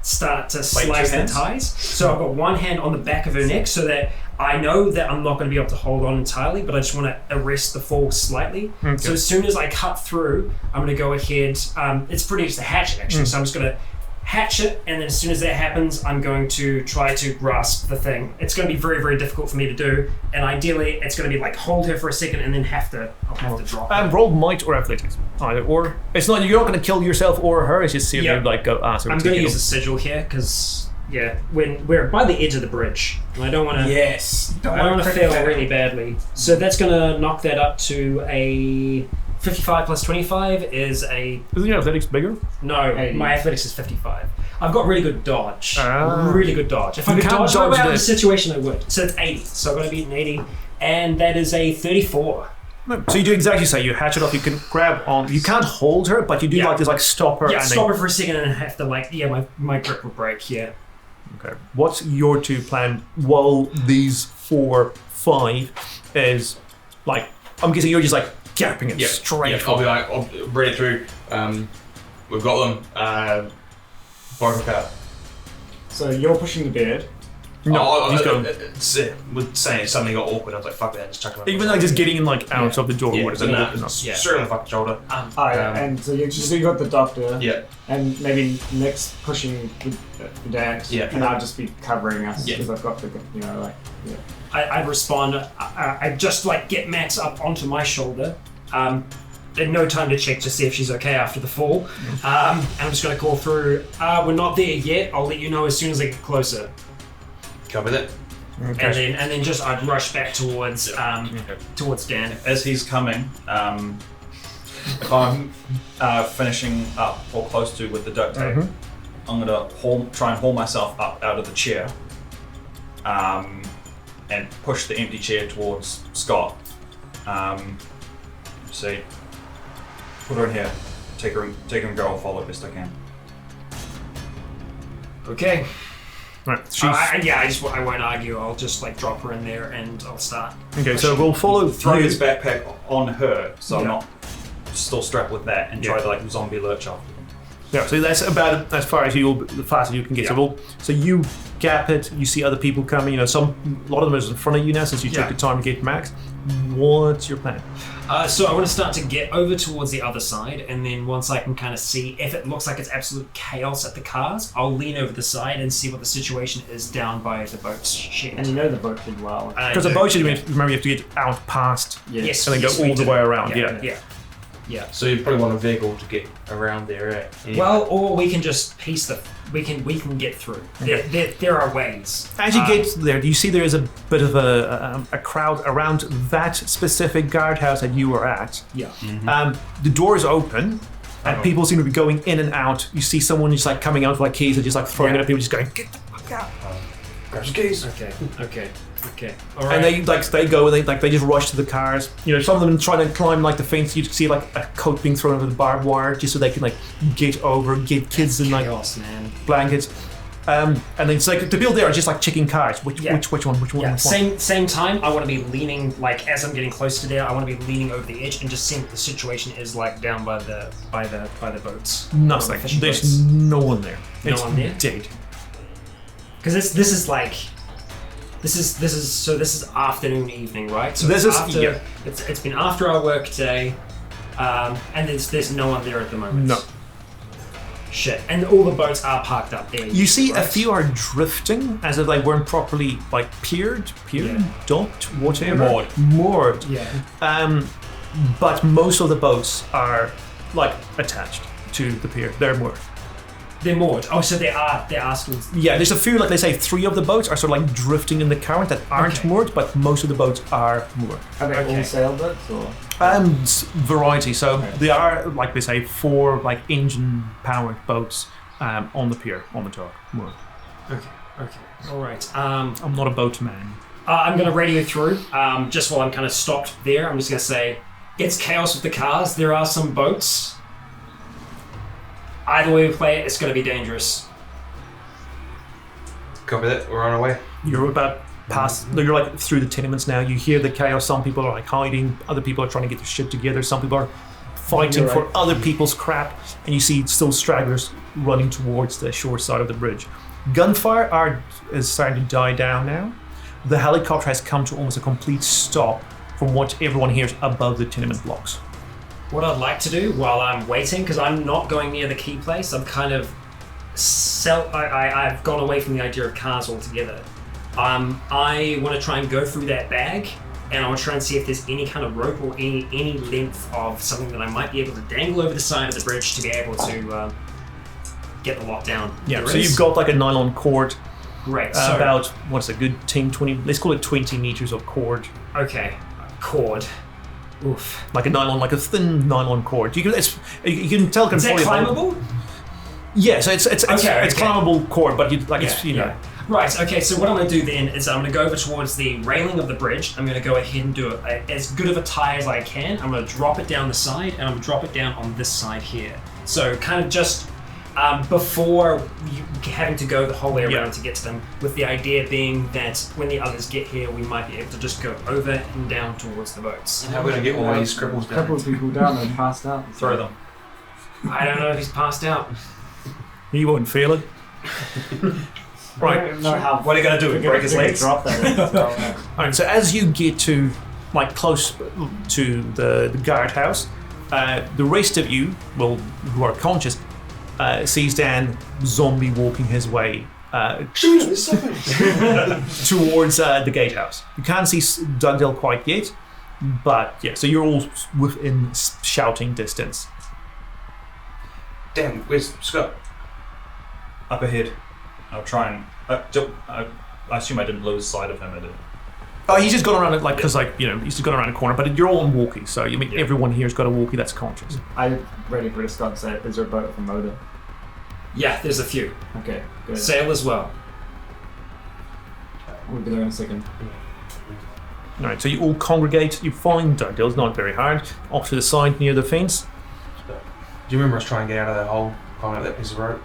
start to Like slice two the hands? ties. So I've got one hand on the back of her neck so that I know that I'm not going to be able to hold on entirely, but I just want to arrest the fall slightly. Okay. So as soon as I cut through, I'm going to go ahead. It's pretty just a hatchet actually. So I'm just going to hatch it, and then as soon as that happens, I'm going to try to grasp the thing. It's going to be very, very difficult for me to do, and ideally, it's going to be like hold her for a second and then I'll have to drop her. Roll might or athletics, either or. It's not, you're not going to kill yourself or her. It's just see if Yeah. you like go. So I'm take going to it use the off. sigil here because when we're by the edge of the bridge, and I don't want to. Yes. I don't want to fail really badly. So that's going to knock that up to a 55 plus 25 is a... Isn't your athletics bigger? No, 80. my athletics is 55. I've got really good dodge. Ah. Really good dodge. If I You could can't dodge my way dodge out of the this. situation, I would. So it's 80. So I've got to beat an 80. And that is a 34. No. So you do exactly say you hatch it off. You can grab on. You can't hold her, but you do Yeah. like this, like stop her. Yeah, and stop then, her for a second and have to like... Yeah, my grip will break, yeah. Okay. What's your two plan? While these 4, 5 is like, I'm guessing you're just like gapping it straight. Yeah, I'll be like, I'll bring it through. We've got them. Both apart. So you're pushing the bed. No, he's going. With saying something got awkward, I was like, fuck that, just chuck him. Even like just getting like out of the door. Yeah, What is but it? nah, No. Yeah. straight on the fucking shoulder. Oh, yeah. And so you got the doctor. Yeah. And maybe Nick's pushing the dad. Yeah. And I'll just be covering us Yeah. because I've got the, like, yeah. I'd respond. I just like get Max up onto my shoulder. In no time to check to see if she's okay after the fall. And I'm just going to call through. We're not there yet. I'll let you know as soon as I get closer. Cover that. Okay. And then just I'd rush back towards towards Dan. As he's coming, if I'm finishing up or close to with the duct tape, I'm gonna try and haul myself up out of the chair, and push the empty chair towards Scott. See, put her in here, take her and go. I'll follow best I can. Okay. Right. She's, I won't argue. I'll just like drop her in there and I'll start. okay, so we'll follow Throw through. his backpack on her, so I'm Yeah. not still strapped with that, and try to like zombie lurch after them. Yeah, so that's about as far as the fastest you can get. Yeah. So you gap it. You see other people coming. A lot of them is in front of you now since you took the time to get Max. What's your plan? So I want to start to get over towards the other side, and then once I can kind of see if it looks like it's absolute chaos at the cars, I'll lean over the side and see what the situation is down by the boat's shed. And you know the boat pretty well. Because the boat should remember you have to get out past Yes, and then go all the way around. Yeah. So you probably want a vehicle to get around there, right? Yeah. Well, or we can just piece the. We can get through. There are ways. As you get there, do you see there is a bit of a crowd around that specific guardhouse that you were at? Yeah. The door is open, and people seem to be going in and out. You see someone just like coming out with like keys and just like throwing it at people, just going, "Get the fuck out!" grab some keys. Okay. All right. And they go and they just rush to the cars. You know, some of them try to climb like the fence. You see like a coat being thrown over the barbed wire just so they can like get over, get kids in like chaos, man. blankets. And then it's like the people there are just like checking cars. Which one? Yeah. Which one? Same time. I want to be leaning like as I'm getting close to there. I want to be leaning over the edge and just seeing what the situation is like down by the boats. Nothing. The fishing There's boats. no one there. No It's one there? dead. Because this is like This is afternoon, evening, right? So This is- after, yeah. It's been after our work day, and there's no one there at the moment. No. Shit, and all the boats are parked up there. You see a right? few are drifting as if they weren't properly like piered, Yeah. docked, whatever. Moored. Yeah. But most of the boats are like attached to the pier. They're moored. They're moored. Oh, so they are still. Yeah, there's a few, like they say, 3 of the boats are sort of like drifting in the current that aren't Okay. moored, but most of the boats are moored. Are they Okay. all sailboats or? Variety. So Okay. there are, like they say, 4 like engine-powered boats on the pier, on the dock, moored. Okay. All right. I'm not a boatman. I'm going to radio through. Just while I'm kind of stopped there, I'm just going to say, it's chaos with the cars. There are some boats. Either way we play it, it's going to be dangerous. Copy that. We're on our way. You're about past. You're like through the tenements now. You hear the chaos. Some people are like hiding. Other people are trying to get their shit together. Some people are fighting You're for right. other people's crap. And you see still stragglers running towards the shore side of the bridge. Gunfire is starting to die down now. The helicopter has come to almost a complete stop from what everyone hears above the tenement blocks. What I'd like to do while I'm waiting, because I'm not going near the key place, I'm kind of I've gone away from the idea of cars altogether. I want to try and go through that bag, and I want to try and see if there's any kind of rope or any length of something that I might be able to dangle over the side of the bridge to be able to get the lock down. Yeah, There so is. you've got like a nylon cord, Great. So, about, what's a good 10, 20, let's call it 20 meters of cord. okay, cord. Oof. Like a nylon, like a thin nylon cord. You can tell. Is that probably- climbable? Yeah, so it's Okay. climbable cord, but it's you know. Yeah. Right, okay, so what I'm going to do then is I'm going to go over towards the railing of the bridge. I'm going to go ahead and do as good of a tie as I can. I'm going to drop it down the side, and I'm going to drop it down on this side here. So kind of just before you having to go the whole way around to get to them, with the idea being that when the others get here, we might be able to just go over and down towards the boats. How are we going to get all these cripples down? Couple of people down and passed out. Throw them. I don't know if he's passed out. He won't feel it. Right. I don't know how. What are you going to do? Break his legs? Drop that. Alright, so as you get to like close to the guardhouse, the rest of you, well, who are conscious, sees Dan zombie walking his way towards the gatehouse. You can't see Dugdale quite yet, but yeah, so you're all within shouting distance. Damn, where's Scott? Up ahead. I'll try and. I assume I didn't lose sight of him. I did. Oh, he's just gone around it, like, because, like, you know, he's just gone around a corner, but you're all on walkie, so you mean everyone here's got a walkie that's conscious. I'm ready for the Scott to say, is there a boat from Moda? Yeah, there's a few. Okay, good. Sail as well. We'll be there in a second. Alright, so you all congregate, you find Dugdale's not very hard, off to the side near the fence. Do you remember us trying to get out of that hole, climbing up that piece of rope?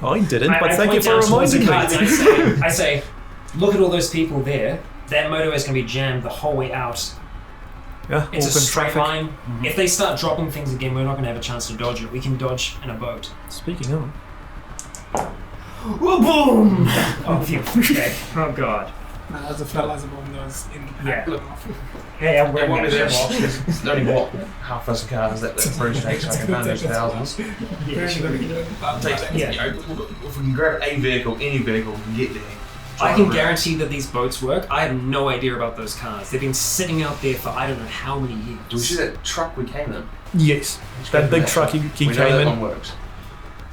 I didn't, but I thank you point for down towards the reminding me. cards and I say, look at all those people there. That motorway is going to be jammed the whole way out. Yeah, It's a open straight traffic. line. If they start dropping things again, we're not going to have a chance to dodge it. We can dodge in a boat. Speaking of, Whoa, boom! Oh, phew. Okay. Oh, God. Man, that was a fertilizer bomb that was in Yeah. look off. Hey, I'm It wearing won't be that that shit. much, because it's only what, half dozen cars that bridge takes, so I can manage thousands. We're only gonna get it. Takes, Yeah. you know, if we can grab a vehicle, any vehicle, we can get there. I can guarantee that these boats work. I have no idea about those cars. They've been sitting out there for I don't know how many years. Do we see that truck we came in? yes, that big truck you We came know that in. one works.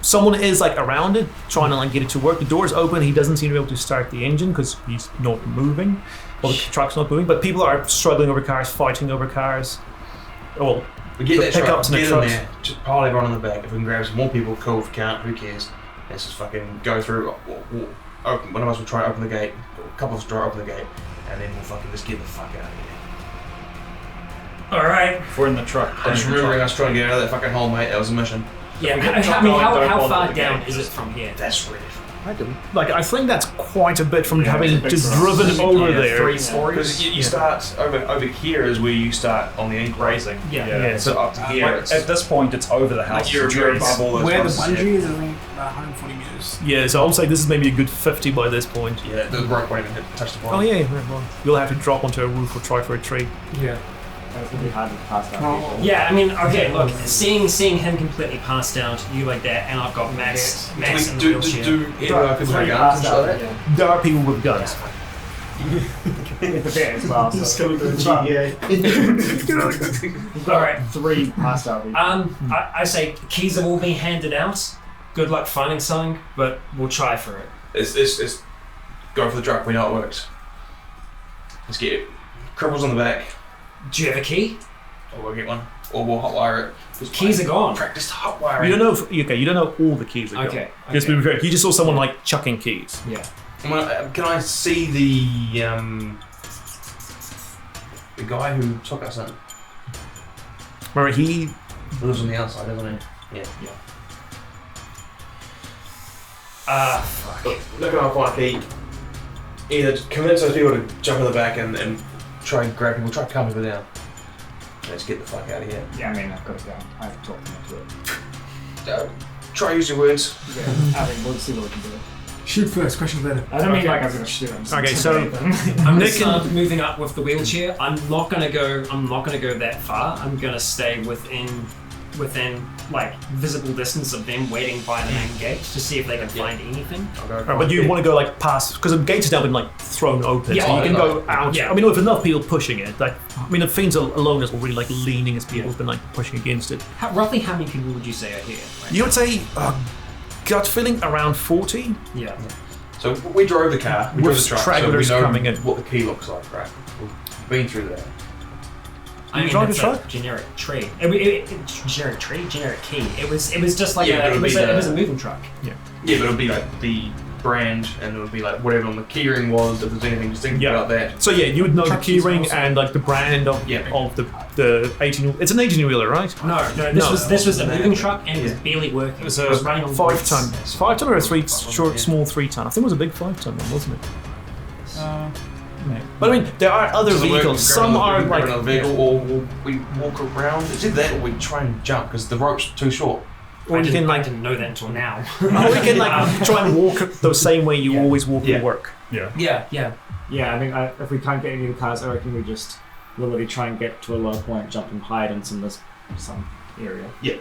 Someone is like around it, trying to like get it to work. The door's open. He doesn't seem to be able to start the engine because he's not moving. Well, the truck's not moving. But people are struggling over cars, fighting over cars. Well, We get The that truck, pickups and get the in trucks. there, just pile everyone on the back. If we can grab some more people, cool. If we can't, who cares? Let's just fucking go through. Open. One of us will try and open the gate. A couple of us try to open the gate, and then we'll fucking just get the fuck out of here. All right. If we're in the truck. I'm just remembering us trying to get out of that fucking hole, mate. That was a mission. Yeah, we get I truck mean, going, don't how bother far the down gate, is it just- from here? That's really I think that's quite a bit from Yeah, having it's a big just truck. driven over Yeah, there. 3 stories. because you start over here is where you start on the anchor Yeah. Yeah, So up to here, Like, it's at this point, it's over the house. like you're above all those Where the houses. bungee is, I think about 140 meters. Yeah, so I'll say this is maybe a good 50 by this point. Yeah, the rope won't even touch the bottom. Oh yeah, well, you'll have to drop onto a roof or try for a tree. Yeah. It's gonna be hard to pass that. Oh. Yeah, I mean, okay, look, seeing him completely passed out, you like that, and I've got Max in the wheelchair. Do people have guns and Passed shit out, like that? yeah. There are people with guns. With the bit as well. Just So coming to the GTA. we've got Alright. 3 passed out people. I say keys have all been handed out. Good luck finding something, but we'll try for it. It's go for the truck. We know it works. Let's get it. Cripples on the back. Do you have a key? Or we'll get one. Or we'll hotwire it. Just Keys are gone. practice hotwiring. You don't know. You don't know all the keys are gone. Okay. Just be fair. You just saw someone like chucking keys. Yeah. Can I see the guy who took us in? Remember, he He lives on the outside, doesn't he? Yeah. Fuck. Looking up like he either convince those people to jump in the back and try and grab people, try to calm people down. Let's get the fuck out of here. Yeah, I mean, I've got to go. I have to talk them into it. Try use your words. Yeah, I think we'll see what we can do. Shoot first, questions later. I don't mean like I was going to shoot him. Okay, so I'm Nick just moving up with the wheelchair. I'm not gonna go that far. I'm gonna stay within like visible distance of them, waiting by the main gate to see if they can find anything. but you want to go like past because the gate's now been like thrown open, Yeah, so you can go out. yeah. I mean, with enough people pushing it, like I mean, the Fiends alone is already like leaning as people's been like pushing against it. Roughly how many people would you say are here? Like, You would say gut feeling around 40. yeah. So we drove the car, we drove With the truck, so stragglers we know coming in. what the key looks like, right? We've been through that. I mean, drive it's the a truck? generic tree. Generic key. It was just like Yeah, but it was it'll a be moving truck. Yeah, but it'll be like the brand, and it'll be like whatever on the keyring was. If there's anything distinctive Yeah. about that. So yeah, you would know the Truck keys keyring also. and like the brand of the 18. It's an 18-wheeler, right? No, this was a moving truck and it was barely working. It was running on 5 ton. bricks. 5 ton or a small 3 ton. I think it was a big 5 ton one, wasn't it? But I mean, there are other Does it work? vehicles. Some are we grab like another vehicle, or we walk around. It's either that, or we try and jump because the rope's too short. or you can I like didn't know that until now. or we can like try and walk the same way you always walk Yeah. to work. Yeah. Yeah, I think if we can't get any of the cars, I reckon we just literally try and get to a low point, jump and hide in some area. Yeah.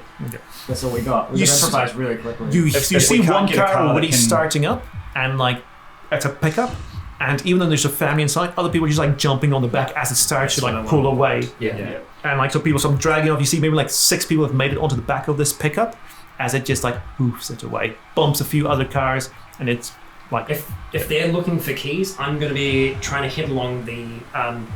That's all we got. We You can s- improvise really quickly. You If you we see can't one get a car car that already can- starting up, and like it's a pickup. And even though there's a family inside, other people are just like jumping on the back as it starts to That's what like I pull away. Yeah. And like so people start dragging off. You see maybe like 6 people have made it onto the back of this pickup as it just like hoofs it away, bumps a few other cars, and it's like If they're looking for keys, I'm going to be trying to head along the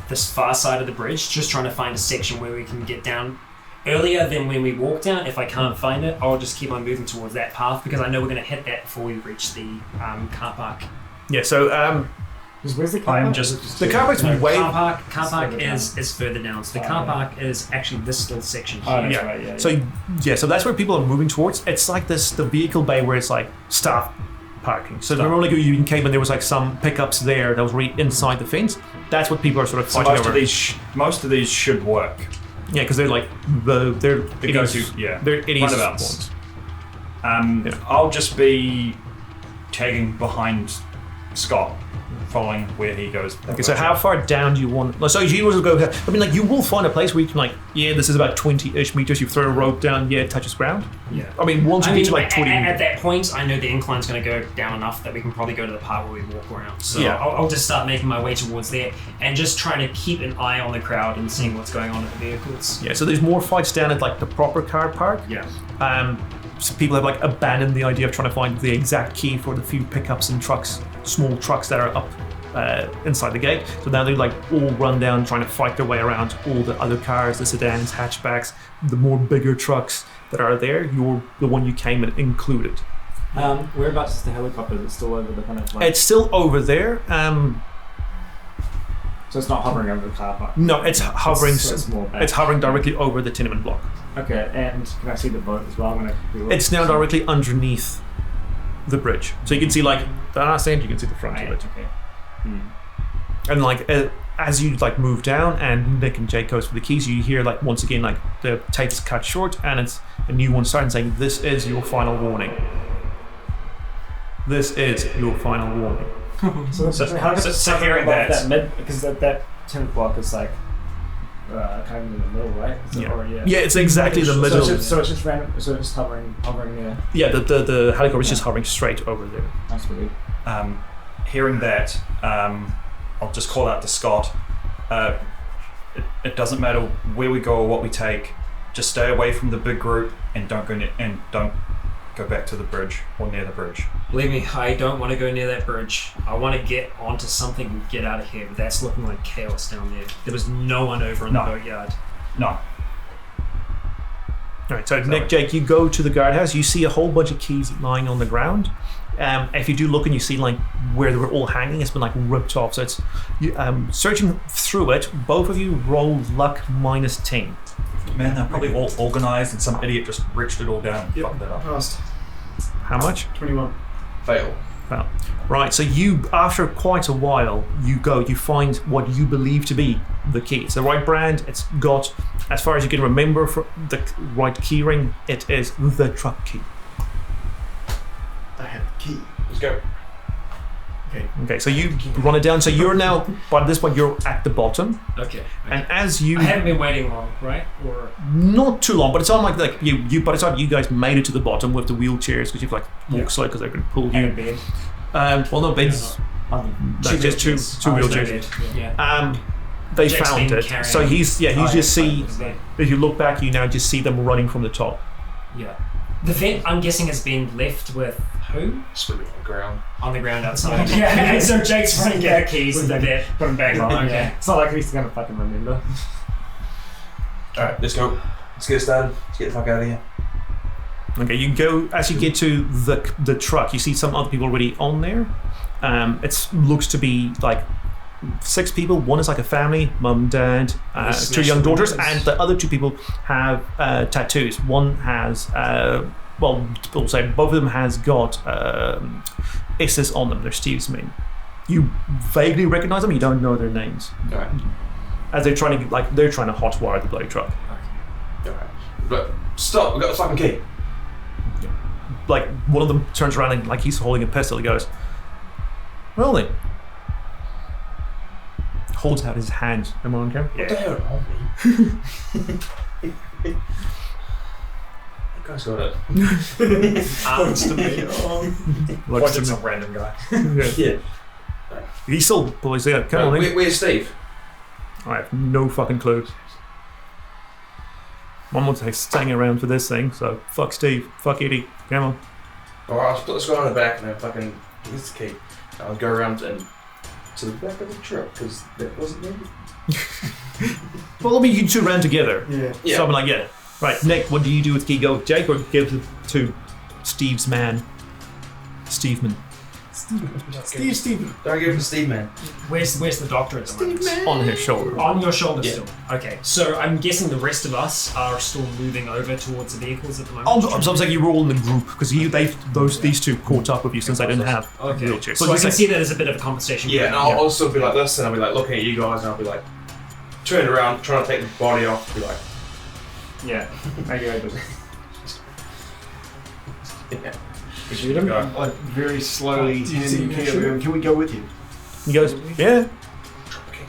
this far side of the bridge, just trying to find a section where we can get down earlier than when we walk down. If I can't find it, I'll just keep on moving towards that path because I know we're going to hit that before we reach the car park. yeah. So Where's the car? I'm park? just- the car park's way. Car park further is further down. So the car park is actually this little section Oh, here. that's right, yeah. So that's where people are moving towards. It's like the vehicle bay where it's like staff parking. So remember like you came and there was like some pickups there that was right inside the fence. That's what people are sort of So fighting most over. of these should work. Yeah, because they're like they're The go-to, yeah. they're idiots. Roundabout ones. I'll just be tagging behind Scott, following where he goes. Okay, so how far down do you want? So you will go. I mean, like you will find a place where you can like, yeah, this is about 20-ish meters. You throw a rope down, yeah, it touches ground. Yeah. I mean, once you get to like 20 at meters, that point, I know the incline's going to go down enough that we can probably go to the part where we walk around. So Yeah. I'll just start making my way towards there and just trying to keep an eye on the crowd and seeing what's going on at the vehicles. yeah. So there's more fights down at like the proper car park. Yeah. So people have like abandoned the idea of trying to find the exact key for the few pickups and trucks, small trucks that are up inside the gate. So now they like all run down trying to fight their way around all the other cars, the sedans, hatchbacks, the more bigger trucks that are there. You're the one you came in included. Whereabouts is the helicopter? Is it still over the kind of like... It's still over there. So it's not hovering over the car park? No, it's hovering. It's more back. It's hovering directly over the tenement block. Okay, and can I see the boat as well? I'm gonna It's now directly underneath the bridge, so you can see like the last end. You can see the front Right, of it, okay. and like as you like move down, and Nick and Jake goes for the keys, you hear like once again like the tape's cut short, and it's a new one starting saying, "This is your final warning." This is your final warning. So how does so hearing that- mid, because that 10 o'clock is like kind of in the middle, right? Yeah, it's exactly the middle. So it's just random. So it's just hovering there. Yeah, the helicopter is just hovering straight over there. That's really. Hearing that, I'll just call out to Scott. It doesn't matter where we go or what we take. Just stay away from the big group and don't go back to the bridge or near the bridge. Believe me, I don't want to go near that bridge. I want to get onto something and get out of here, but that's looking like chaos down there. There was no one over in the boatyard. No. Alright, so Nick, Jake, you go to the guardhouse, you see a whole bunch of keys lying on the ground. If you do look and you see like where they were all hanging, it's been like ripped off. So it's searching through it. Both of you roll luck -10. Man, they're probably all organised and some idiot just reached it all down and fucked that up. Passed. How much? 21. Fail. Well, right. So you, after quite a while, you find what you believe to be the key. It's the right brand. It's got, as far as you can remember, for the right key ring. It is the truck key. I have the key. Let's go. Okay, so you run it down. So you're now, by this point, you're at the bottom. Okay. And as you, I haven't been waiting long, right? Or not too long, but it's on like you. By the time you guys made it to the bottom with the wheelchairs, because you've like walked slow because they're going to pull you. And a bed. Well, no beds. Just two wheelchairs. Yeah. They Jake's found been it. carrying- So he's you just see. Yeah. If you look back, you now just see them running from the top. Yeah. The vent, I'm guessing, has been left with who? Screw it on the ground. On the ground outside. Yeah, and so Jake's running back keys and the Put them back on. Okay. It's not like he's gonna fucking remember. Alright, let's go. Let's get started. Let's get the fuck out of here. Okay, you go as you get to the truck. You see some other people already on there. It looks to be like 6 people. One is like a family, mum, dad, 2 young daughters, and the other 2 people have tattoos. One has, well, we'll say both of them has got S's on them. They're Steve's men. You vaguely recognize them. You don't know their names. Alright. As they're trying to hotwire the bloody truck. Alright. But stop, we got the fucking key. Like one of them turns around and like he's holding a pistol. He goes, "Well then." Holds out his hand. Am I on camera? What the hell on me? You guys got it. Points to me. Looks to me. some random guy. Yeah. He still pulls it out. Come on, then. Where's Steve? I have no fucking clue. Mum wants to staying around for this thing, so fuck Steve, fuck Eddie. Come on. Alright, I'll put this guy on the back and then fucking. Here's the key. I'll go around and to the back of the truck because that wasn't me. Well, I mean, you 2 ran together. Yeah. So I'm like, yeah. Right, Nick, what do you do with key? Go with Jake or give it to Steve's man? Steveman. Steve. Don't give it to Steve, man. Where's the doctor at the moment? On his shoulder. On your shoulder Yeah. still. Okay, so I'm guessing the rest of us are still moving over towards the vehicles at the moment. I'm saying you were all in the group because these 2 caught up with you since they didn't have Okay. wheelchairs. So I just can like- see that there's a bit of a conversation. Yeah, and going on. I'll still be like this, and I'll be like looking at you guys, and I'll be like turned around, trying to take the body off, be like, Yeah. Maybe I do. yeah. Shoot him. Like very slowly Do you see handing me the key shoot? over. Can we go with you? He goes, yeah.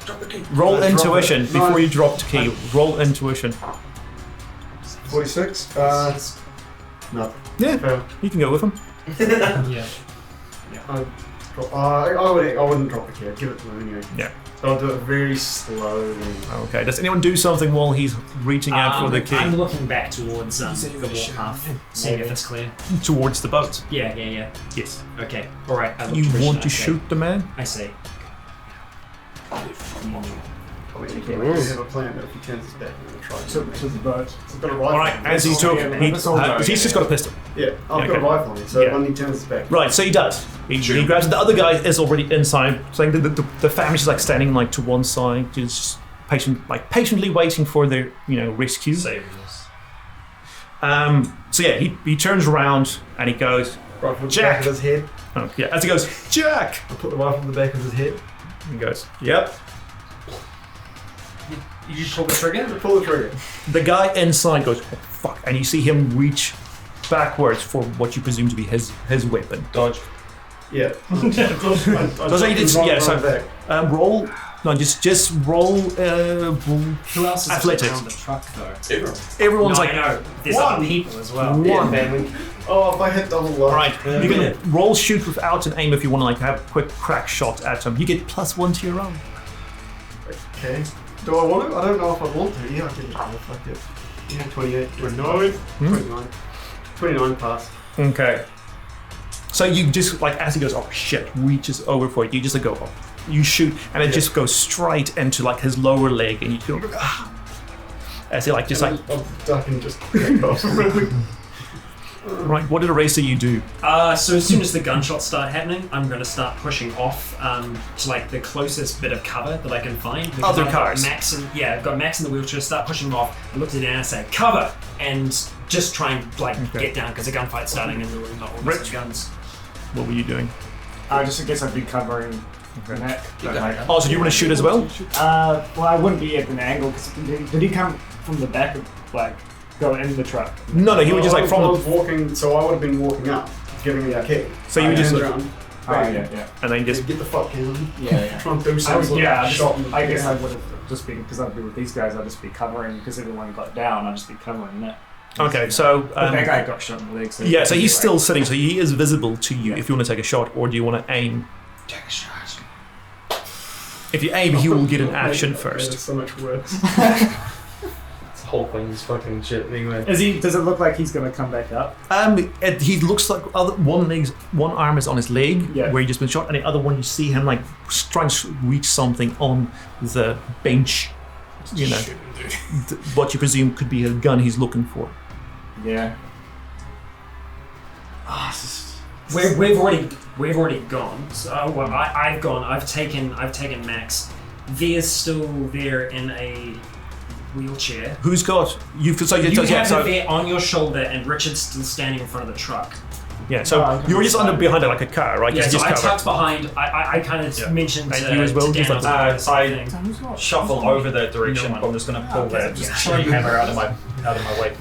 Drop the key. Roll Drop intuition it. before No. you drop the key. Roll intuition. 46. No. Yeah, Fail. you can go with him. Yeah. I wouldn't drop the key. I'd give it to him anyway. Yeah. I'll do it very slowly. Okay. Does anyone do something while he's reaching out for the key I'm looking back towards You say the you're gonna wall shoot path, him. seeing if it's clear. towards the boat? Yeah. Yes. Okay. All right. I look You Christian, want I to say- shoot the man? I see. We have a plan that if he turns his back, we're going to try To the boat. I've got a rifle. All right. As he took, he's just got a pistol. Yeah, I've got a rifle on me, so Yeah. when he turns his back. Right. So he does. He grabs it. The other guy is already inside. So the family's like standing like to one side, just patiently waiting for their rescue. Saviors. So yeah, he turns around and he goes, Rifle in the Jack! back of his head. oh, yeah, as he goes, Jack! I put the rifle in the back of his head. He goes, yep. You pull the trigger. Pull the trigger. The guy inside goes, oh, fuck, and you see him reach backwards for what you presume to be his weapon. Dodge. Yeah. Those are you did. Yeah. So roll. No, just roll. Who else is athletics. around the truck though? Everyone's No, like I know. There's other people as well. one. Oh, if I hit double luck. All right, you can roll shoot without an aim if you want to like have a quick crack shot at him. You get +1 to your roll. Okay. Do I want to? I don't know if I want to. Yeah, I can fuck it. Yeah, 28. 29. 29 pass. Okay. So you just like as he goes, oh shit, reaches over for it. You just like go, oh, you shoot, and it just goes straight into like his lower leg, and you feel as he like just like I'll duck and just kick off real quick. Right. What did Eraser you do? So as soon as the gunshots start happening, I'm going to start pushing off to like the closest bit of cover that I can find. Other I've cars. Got Max I've got Max in the wheelchair. Start pushing him off. I looked at it and I say cover, and just try and like get down because the gunfight's starting and we're not all Rich. guns. What were you doing? I guess I'd be covering the neck. But, like, Oh, so do you want to shoot as well? well, I wouldn't be at an angle because did he come from the back of like go in the truck? No, he was just like I from was the. walking, so I would have been walking up, giving him a kick. So you just turned look- around, Oh yeah. and then just get the fuck in. Yeah. Try and do I something. was, yeah, shot in the I guess I back. would have just been because I'd be with these guys. I'd just be covering because everyone got down. I'd just be covering that. okay. So But that guy got shot in the leg. So yeah, so he's still sitting. So he is visible to you. If you want to take a shot, or do you want to aim? Take a shot. If you aim, he will get an action It's first. so much worse. This whole thing's fucking shit anyway. Is he? Does it look like he's gonna come back up? He looks like one arm is on his leg Yeah. where he just been shot, and the other one you see him like trying to reach something on the bench. You know, what you presume could be a gun he's looking for. Yeah. We've already gone. So well, I've gone. I've taken Max. Via's still there in a wheelchair. Who's got you? So You yeah, have so, Via on your shoulder, and Richard's still standing in front of the truck. yeah. So Oh, okay. you're just under behind it like a car, right? Yeah, Just so I cover. tucked behind. I kind of Yeah. mentioned And to, you as well, to just Dan like- about the same I thing. shuffle over that direction. I'm just going to pull that hammer out of my weight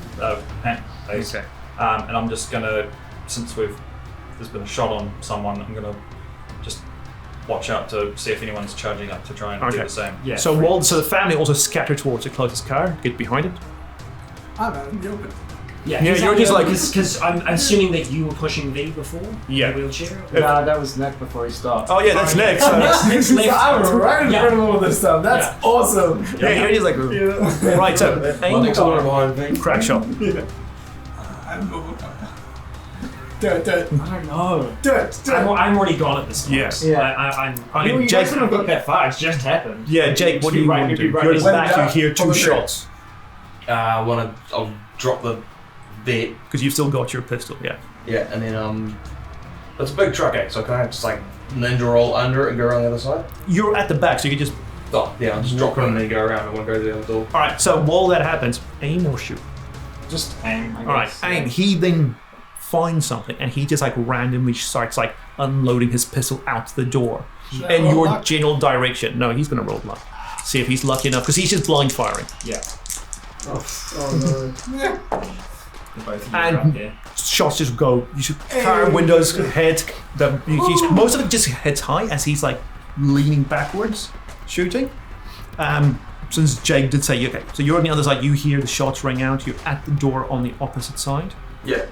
hand base. Okay. And I'm just going to, since there's been a shot on someone, I'm going to just watch out to see if anyone's charging up to try and do Okay. the same. Yeah. So the family also scatter towards the closest car. Get behind it. I'm out in the open. Yeah, Yeah, he's you're out just there like- because I'm assuming that you were pushing V before. Yeah. In the wheelchair. No, that was Nick before he stopped. Oh yeah, that's next. So, Next left. I was right in Yeah. front of all this stuff. That's Yeah. awesome. yeah, you're just like right. So aim Next door behind me. crack shot. I'm do it. I don't know. Do it. I'm already gone at this point. Yes. Yeah. I'm. Okay, You Jake. guys couldn't have got that far. It's just happened. Yeah, Jake. What do you want to do? You're at the back. You hear two shots I'll drop the vet. because you've still got your pistol. Yeah. Yeah, and then it's a big truck, so can I just like ninja roll under it and go around the other side? You're at the back, so you can just. Oh, yeah, I'll just drop it and then go around and one go to the other door. All right. So while that happens, aim or shoot. Just aim. I All right, guess. aim. He then finds something, and he just like randomly starts like unloading his pistol out the door in roll your luck? general direction. No, he's gonna roll luck. See if he's lucky enough, because he's just blind firing. Yeah. Oh no. Both of you are And- up there. Shots just go. You should car windows, head. Most of it just hits high as he's like leaning backwards, shooting. Since Jake did say, okay, so you're on the other side. You hear the shots ring out. You're at the door on the opposite side. Yeah.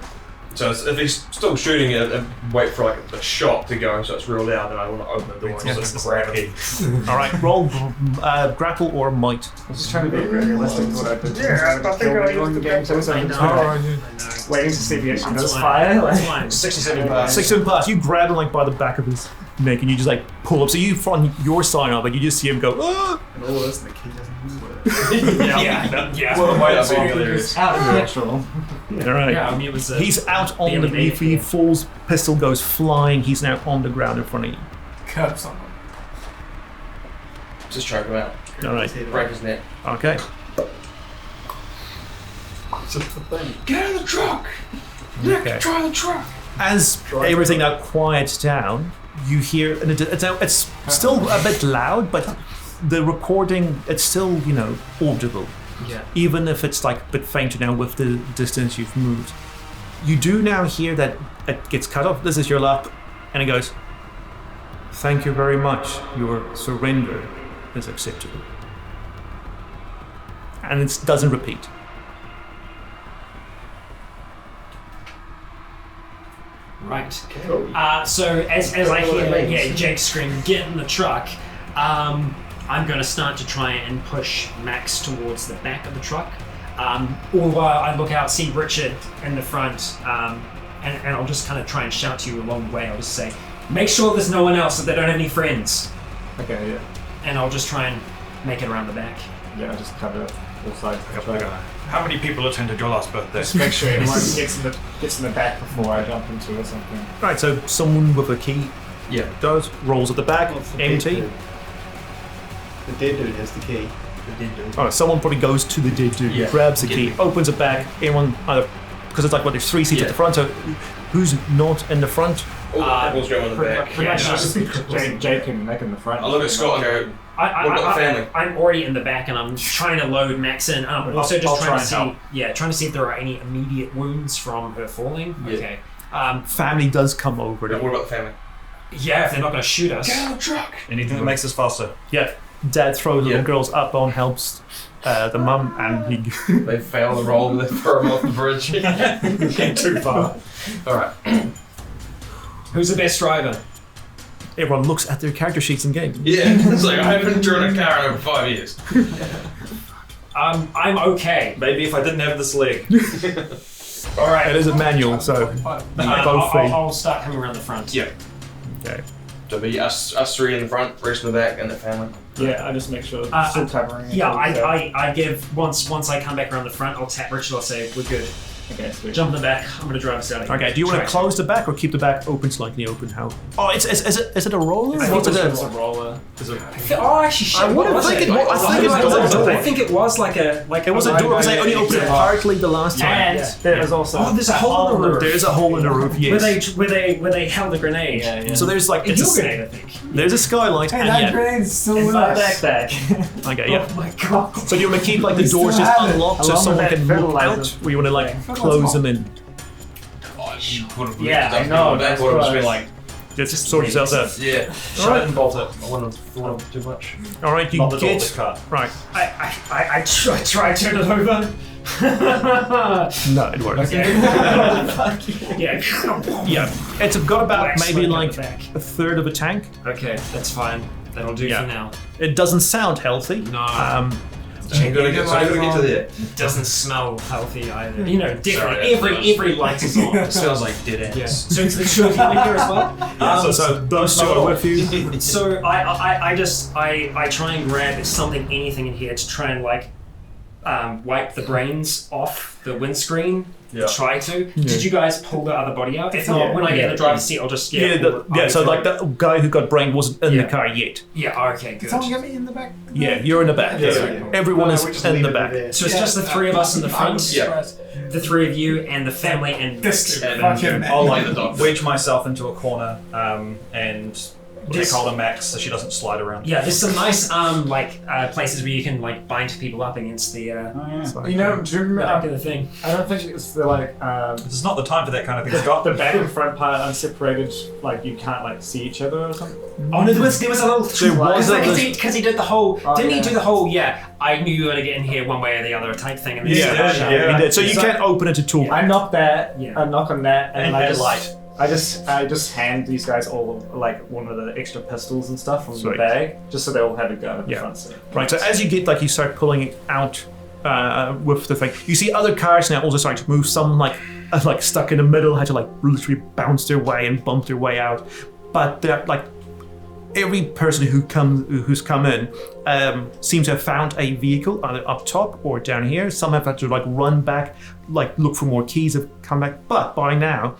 So if he's still shooting it and wait for like the shot to go, so it's real loud, then I want to open the door and just grab it. All right, roll grapple or might. I was just trying to be realistic to what I did. Yeah, I think I in the game too, so I I'm know. just I know. waiting to see if he actually That's does fine. fire. That's Like, fine. 67 pass. 6 plus. You grab him like by the back of his neck and you just like pull up. So you from your side of it, you just see him go. Ah! And all this, and the key doesn't work. Yeah. Well, might not be hilarious. out of petrol. All right. Yeah, I mean, it was He's out on the barely roof. He falls. Pistol goes flying. He's now on the ground in front of you. Curb someone. Just choke him out. All right. Break his neck. Okay. Just the thing. Get out of the truck! Okay. Try the truck! As everything now quiets down, you hear, and it's still a bit loud, but the recording, it's still, audible. Yeah. Even if it's like a bit fainter now with the distance you've moved. You do now hear that it gets cut off. This is your luck. And it goes, Thank you very much. Your surrender is acceptable. And it doesn't repeat. Right. So as I hear Jake scream, get in the truck, I'm going to start to try and push Max towards the back of the truck. All while I look out, see Richard in the front, and I'll just kind of try and shout to you along the way. I'll just say, make sure there's no one else, that they don't have any friends. Okay, yeah. And I'll just try and make it around the back. Yeah, I just cover all sides. How many people attended your last birthday? Just make sure everyone gets in the back before I jump into or something. Right, so someone with a key does, rolls at the back, empty. The dead dude has the key. Alright, someone probably goes to the dead dude, grabs the key, opens it back, everyone either, because it's like, there's 3 seats at the front, so who's not in the front? Everyone's going in the back. Pretty much just Jake and Nick in the front. I look at Scott and go, what about the family? I'm already in the back and I'm trying to load Max in. I'm also just trying to see if there are any immediate wounds from her falling. Yeah. Okay. Family does come over. What about the family? Yeah, if they're not going to shoot us. Get out of the truck! Anything that makes us faster. Yeah, Dad throws little girls up on, helps the mum, and he... They fail the roll and they throw them off the bridge. Getting too far. Alright. Who's the best driver? Everyone looks at their character sheets in game. Yeah, it's like, I haven't driven a car in over 5 years. I'm okay. Maybe if I didn't have this leg. Alright. It is a manual, so I'll start coming around the front. Yeah. Okay. So it'll be us 3 in the front, rest in the back, and the family. Yeah, I just make sure still covering it. Yeah, I give, once I come back around the front, I'll tap Richard, I'll say, we're good. Okay, sweet. Jump in the back, I'm going to drive us out of here. Okay, do you want to close the back or keep the back open, slightly open? How? Oh, is it a roller? I think What's it's a roller. Actually, shit. I wouldn't think it was. I think it was like a It was a door because I only opened it partly the last time. And there was also there's a hole in the roof. There's a hole in the roof, yes. Where they held the grenade. Yeah. So there's like It's your grenade, I think. there's a skylight. Hey, that grade's still in with my us. backpack. Okay, yeah. Oh my god. So do you want to keep like the We still doors just have it. unlocked so Along someone with can that look out, fertilizer. or you want to like close them in? Yeah, I know. That That's would have what been I- like, Just sort yourselves out. yeah. Shut it and bolt it. I wouldn't have thought of too much. All right, you Not the door, get the car. right. I try to turn it over. No, it works. Yeah. Yeah, it's got about Wax maybe smoke like at the back. a third of a tank. Okay, that's fine. That'll do Yeah. for now. It doesn't sound healthy. No. I'm gonna get to there. It doesn't smell healthy either. You know, Sorry, definitely every light is on. It smells like dead ends. Yeah. So it's two of you in here as well. So those two are with you. So I try and grab anything in here to try and wipe the brains off the windscreen. Yeah. Try to. Did you guys pull the other body out? If not, when I get in the driver's seat, I'll just So like that guy who got brain wasn't in the car yet. Yeah. Okay. Good. Someone get me in the back. Yeah, you're in the back. Yeah. Everyone No, is we just in leave the it back. there. So it's just the 3 of us in the front. Yeah. The 3 of you and the family and This and- fucking I'll Like the dog. wedge myself into a corner and take hold of Max so she doesn't slide around. Yeah, there's some nice places where you can bund people up against the You know, do you back remember? of the thing. I don't think it's the This is not the time for that kind of thing, Scott. the back and front part unseparated. Like you can't see each other or something. Oh no, there was a little because he did the whole. Oh, didn't he yeah. do the whole? Yeah, I knew you were gonna get in here one way or the other type thing. And Yeah, he did. So you So- can't open it at all. I knock that. Yeah. I knock on that, and, And I that just light. I just hand these guys all one of the extra pistols and stuff from Sweet. the bag, just so they all have a gun at the Yeah. front seat. Right, so as you get you start pulling it out with the thing, you see other cars now also starting to move. Some stuck in the middle, had to literally bounce their way and bump their way out. But they're every person who's come in seems to have found a vehicle either up top or down here. Some have had to run back, look for more keys, have come back. But by now,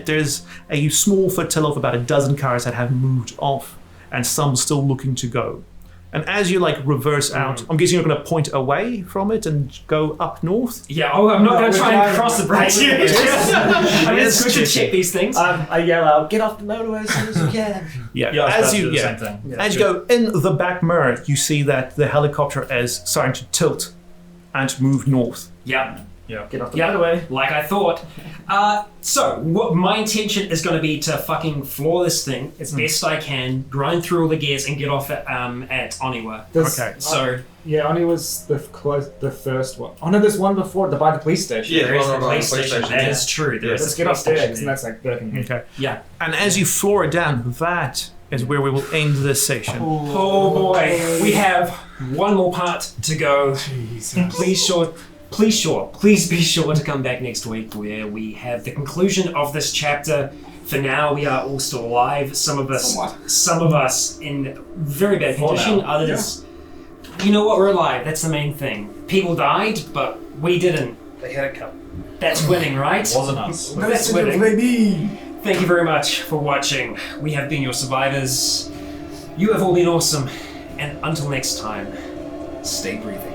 there's a small flotilla of about a dozen cars that have moved off, and some still looking to go. And as you reverse out, I'm guessing you're going to point away from it and go up north. Yeah. Oh, I'm not gonna try and cross the bridge. I Yes, just to check these things. I yell out, "Get off the motorway as soon as you can!" Yeah, Yeah, I was as about to you do the same thing. as you go in the back mirror, you see that the helicopter is starting to tilt and move north. Yeah. Yeah. Get off the Yeah, motorway. like I thought. So, what my intention is going to be to fucking floor this thing as best I can, grind through all the gears, and get off at Oniwa. Okay. So, Yeah, Oni was the first one. Oh no, there's one before by the police station. Yeah, there is the right, police police station. station, That yeah. is true. There is Let's a get police off there, station because there. that's like Birkenhead. Okay. Yeah. And as you floor it down, that is where we will end this session. Oh boy, we have one more part to go. Jesus. Please be sure to come back next week where we have the conclusion of this chapter. For now, we are all still alive. Some of us in very bad condition. Others, you know what? We're alive. That's the main thing. People died, but we didn't. They had a cup. That's winning, right? It wasn't us. That's winning. Baby. Thank you very much for watching. We have been your survivors. You have all been awesome. And until next time, stay breathing.